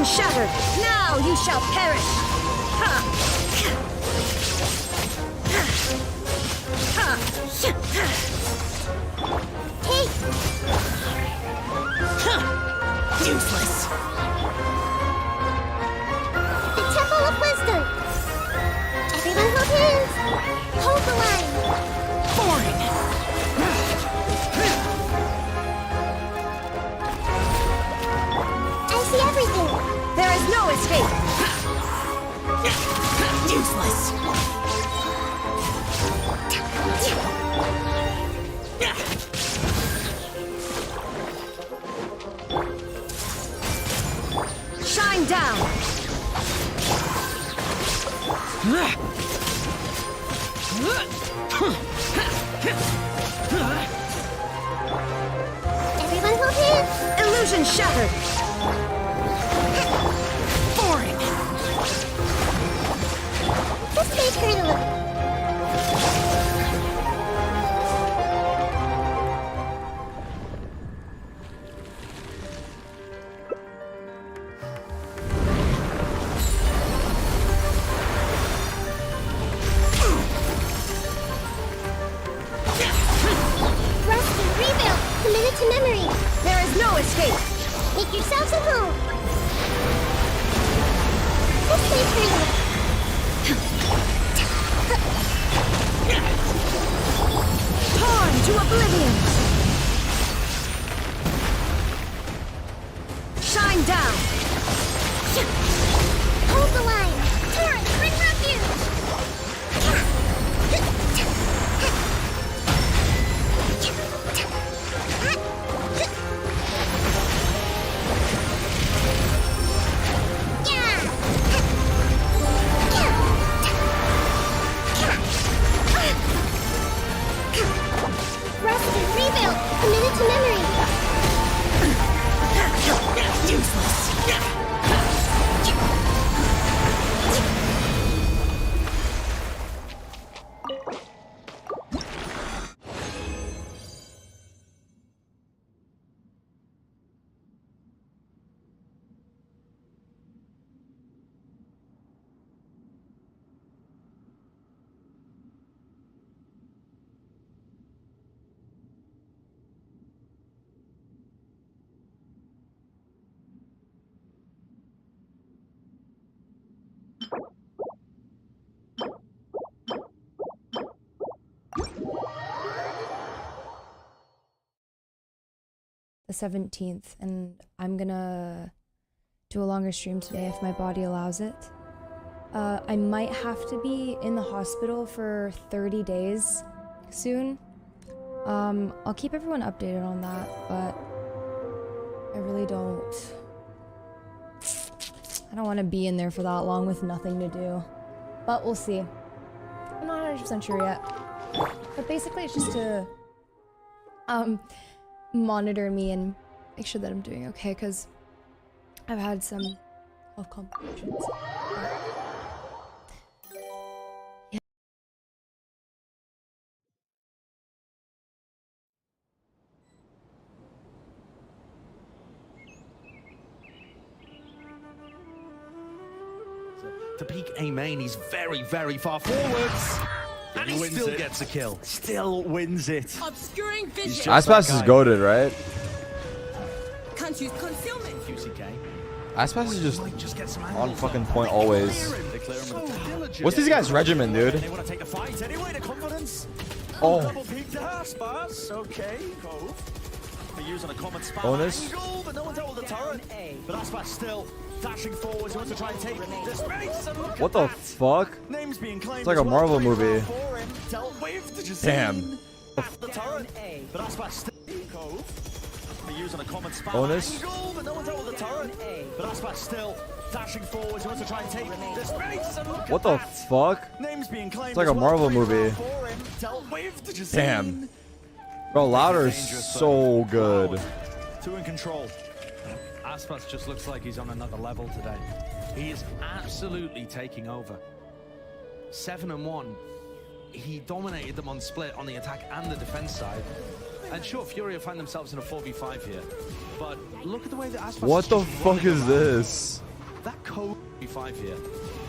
shattered. Now you shall perish. Hey! Useless. The Temple of Wisdom! Everyone hold hands! Hold the line! Boring. I see everything! There is no escape. Useless. Shine down. Everyone hold hands! Illusion shattered. Boring. This may hurt a little. Rest and rebuild! Committed to memory! There is no escape. Make yourselves at home! This may hurt a little. Torn to oblivion. Shine down. Hold the line! Torrent, bring refuge! Rest and rebuild! Committed to memory! Useless. The 17th, and I'm gonna do a longer stream today if my body allows it. I might have to be in the hospital for 30 days soon. I'll keep everyone updated on that, but I really don't want to be in there for that long with nothing to do. But we'll see. I'm not 100% sure yet. But basically it's just to monitor me and make sure that I'm doing okay, because I've had some health complications. Yeah. To peak A main, he's very, very far forwards. And he still gets a kill. Still wins it. Obscuring vision. Aspas is goated, right? Can't use concealment. QCK. Aspas is just on fucking point always. What's these guys' regimen, dude? They want to take a fight anyway, the confidence. Oh. Double peek to Aspas. Okay, Cove. They're using a common spam Bonus. angle, but no one's able to turret. But Aspas still dashing forwards. He wants to try and take this space. And look What the fuck? Names being claimed. It's like a Marvel movie. Damn. Off the turret. But Aspas still Cove. They're using a common spam Bonus. angle, but no one's able to turret. But Aspas still dashing forwards. He wants to try and take this space. And look What the fuck? Names being claimed. It's like a Marvel movie. Damn. Bro, Louder is so good. Two in control. Aspas just looks like he's on another level today. He is absolutely taking over. 7-1. He dominated them on split on the attack and the defense side. And sure, Fury will find themselves in a 4v5 here. But look at the way that Aspas... What the fuck is this? cove 5 here.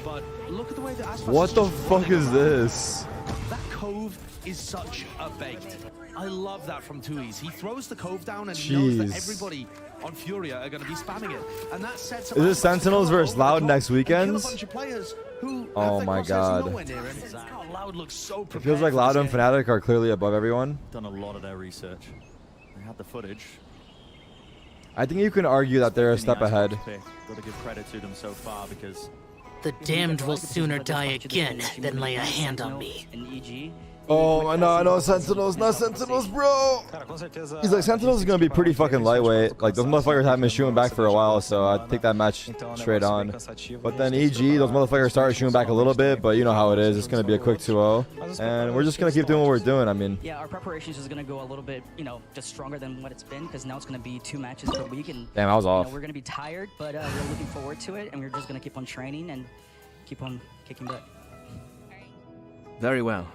But look at the way that Aspas What is the just fuck running is around. this? That cove is such a bait. I love that from Tui's. He throws the cove down and he knows that Jeez. everybody on Furia are going to be spamming it. And that sets up Is it Aspas to Sentinels come versus over the Loud top next and kill a weekend? bunch of players who Oh have their my crosshairs God. nowhere near him. God, Loud looks so It prepared feels like for Loud this and game. Fnatic are clearly above everyone. Done a lot of their research. They had the footage. I think you can argue that they're a step ahead. Got to give credit to them so far because The damned will sooner die again than lay a hand on me. Oh, no, Sentinels, not Sentinels, bro! He's like, Sentinels is gonna be pretty fucking lightweight. Like, those motherfuckers haven't been shooting back for a while, so I'd take that match straight on. But then EG, those motherfuckers started shooting back a little bit, but you know how it is. It's gonna be a quick 2-0. And we're just gonna keep doing what we're doing, I mean. Yeah, our preparations is going to go a little bit, just stronger than what it's been, because now it's going to be 2 matches per week. And Damn, I was off. we're going to be tired, but we're looking forward to it, and we're just going to keep on training and keep on kicking butt. Very well.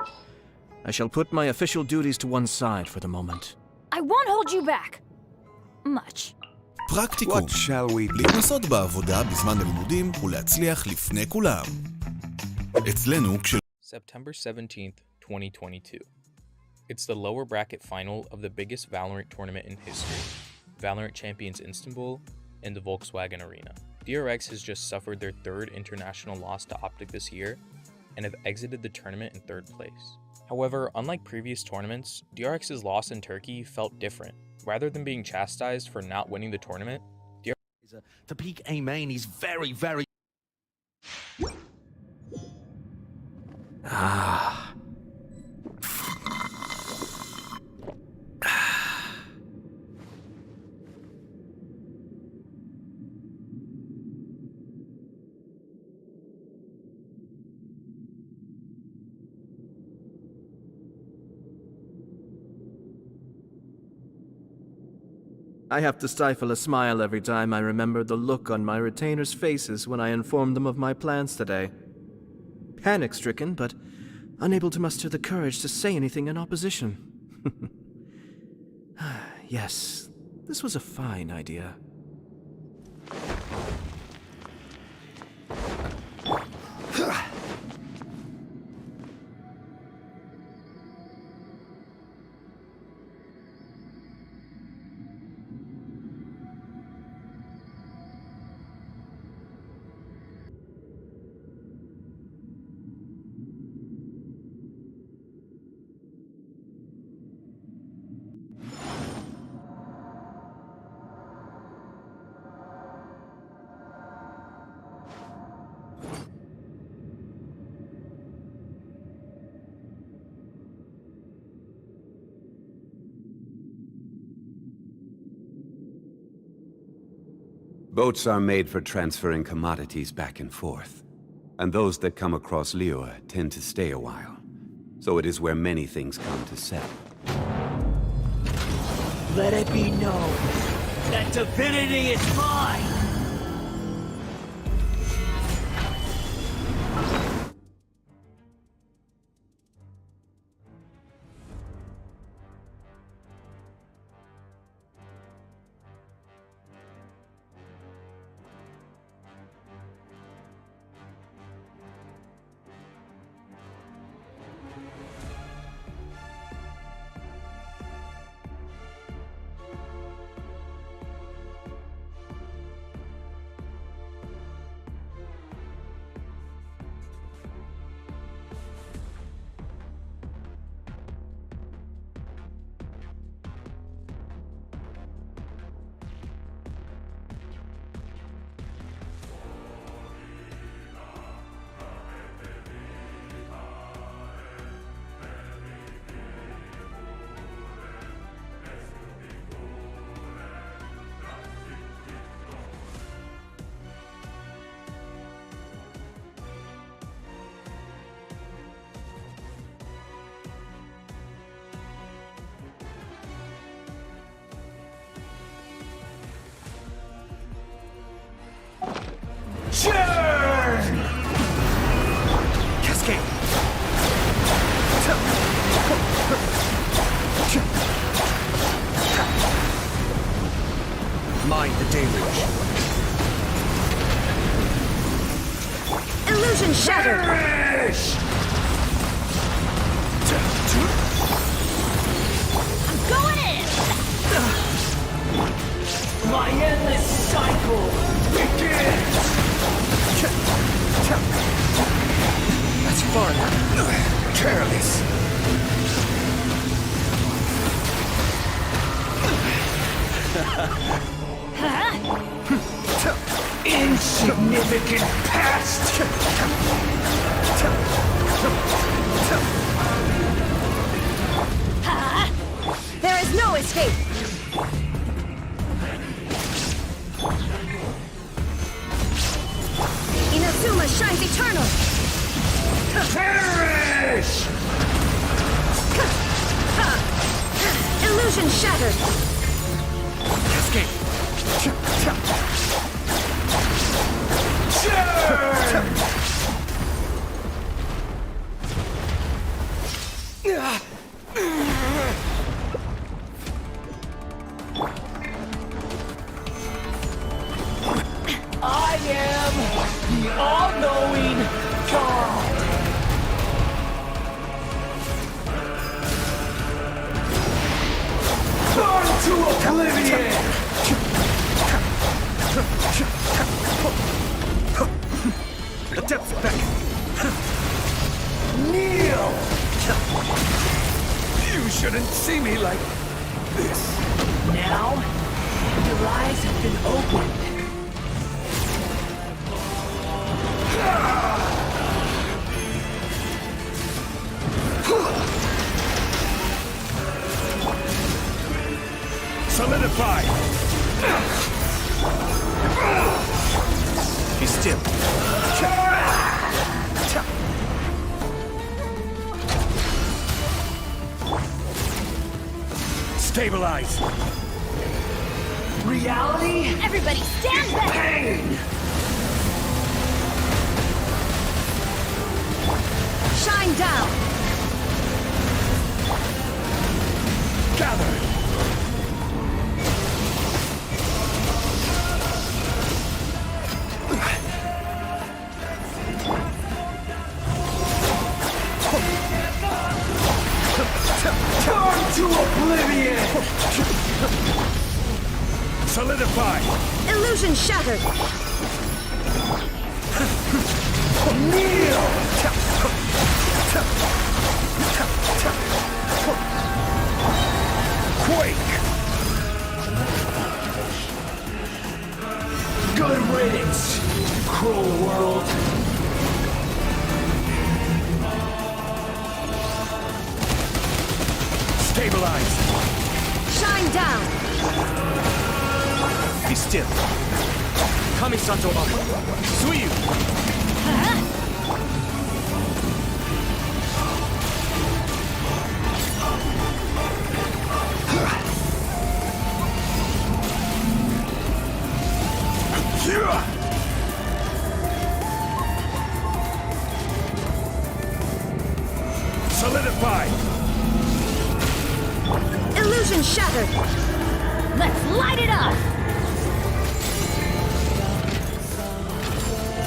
I shall put my official duties to one side for the moment. I won't hold you back. Much. פרקטיקום, להתנסות בעבודה בזמן הלימודים ולהצליח לפני כולם. אצלנו כש... September 17th, 2022. It's the lower bracket final of the biggest Valorant tournament in history, Valorant Champions Istanbul in the Volkswagen Arena. DRX has just suffered their 3rd international loss to Optic this year and have exited the tournament in 3rd place. However, unlike previous tournaments, DRX's loss in Turkey felt different. Rather than being chastised for not winning the tournament, To peak A main, he's very, very... Ah. I have to stifle a smile every time I remember the look on my retainers' faces when I informed them of my plans today. Panic-stricken, but unable to muster the courage to say anything in opposition. Yes, this was a fine idea. Boats are made for transferring commodities back and forth. And those that come across Liyue tend to stay a while. So it is where many things come to settle. Let it be known that divinity is mine! Illusion shattered! I'm going in! My endless cycle begins! That's far enough. Careless. Insignificant past! There is no escape! Inazuma shines eternal! Perish! Illusion shattered! Escape. I am the all-knowing God! Burn to oblivion! The depths back. Kneel! You shouldn't see me like this. Now, your eyes have been opened. Solidify! Be still. Stabilize! Reality? Everybody stand back! Pain! Shine down! Gather! Burn to oblivion! Solidify! Illusion shattered! Kneel! Quake! Good riddance, cruel world. Stabilize! Shine down! Be still. Kamisato up. Suyu. Solidify! Illusion shattered! Let's light it up!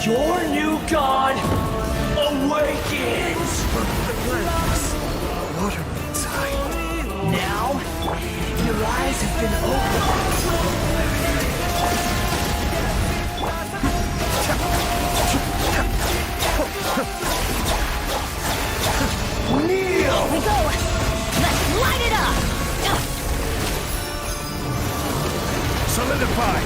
Your new god awakens! Water inside. Now, your eyes have been opened. Kneel! Here we go! Let's light it up! Solidify!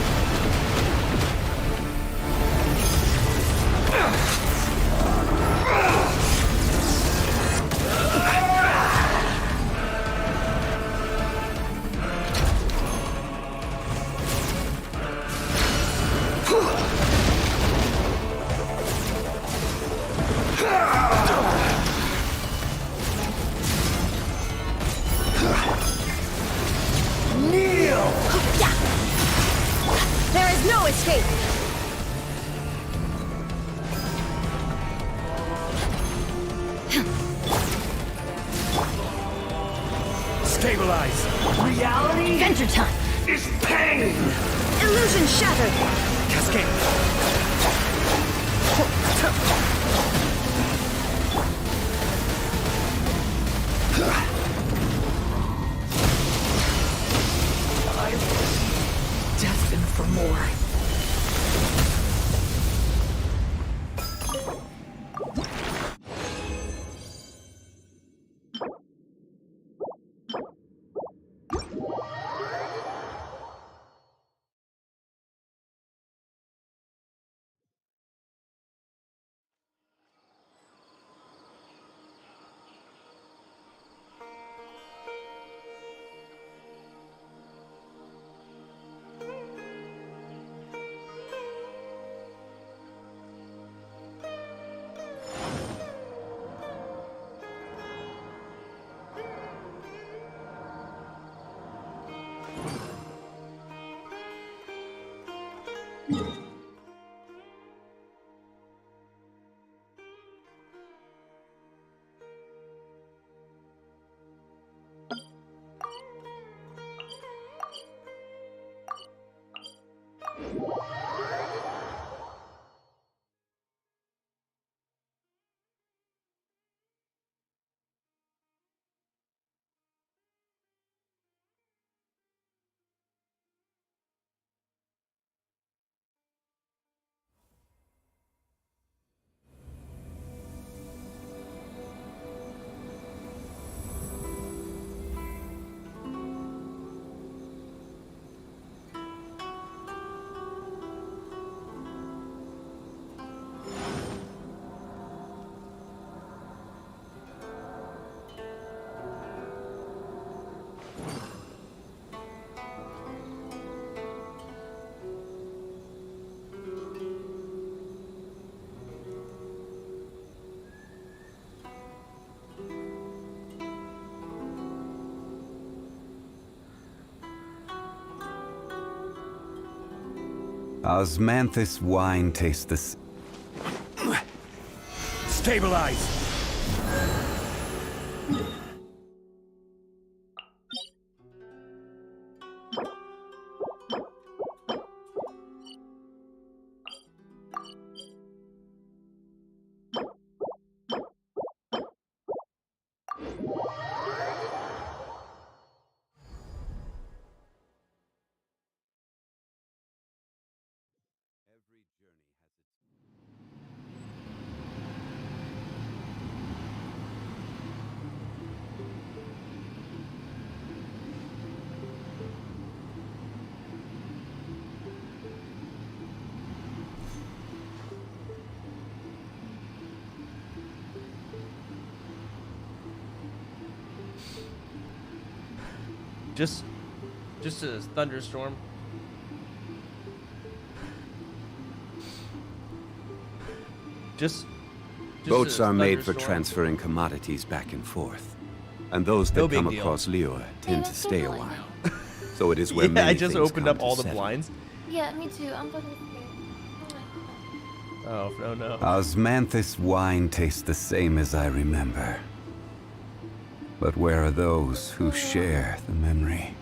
Kneel! There is no escape! Stabilize! Reality Adventure time! is pain! Illusion shattered! Cascade. Osmanthus wine tastes this. Stabilize! Just a thunderstorm. Boats are made for thunderstorm. transferring commodities back and forth. And those that No big come deal. across Lior tend to stay a while. So it is where many I just things opened come up to all the settle. blinds. Yeah, me too. I'm fucking scared. Oh, no. Osmanthus wine tastes the same as I remember. But where are those who share the memory?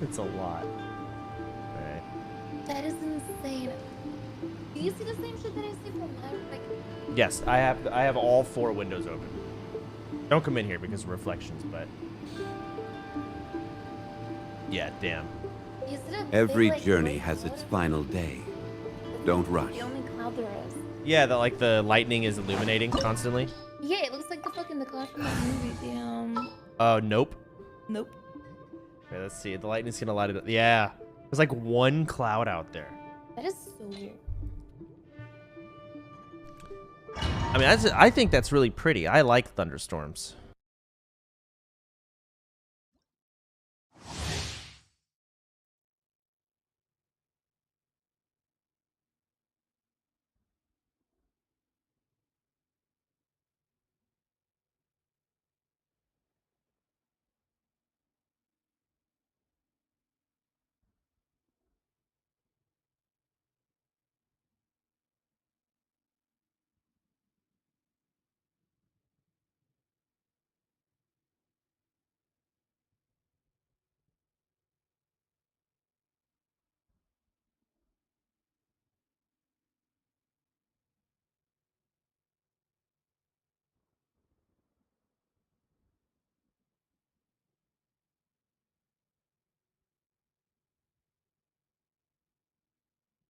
It's a lot. Alright. That is insane. Do you see the same shit that I see from my like? Yes, I have all 4 windows open. Don't come in here because of reflections, but yeah, damn. Is it a Every big, like, journey white has cloud? its final day. Don't rush. The only cloud there is. Yeah, the lightning is illuminating constantly. Yeah, it looks like the cloud from that movie. Nope. Nope. Okay, let's see. The lightning's gonna light it up. Yeah, there's like 1 cloud out there. That is so weird. I mean, I think that's really pretty. I like thunderstorms.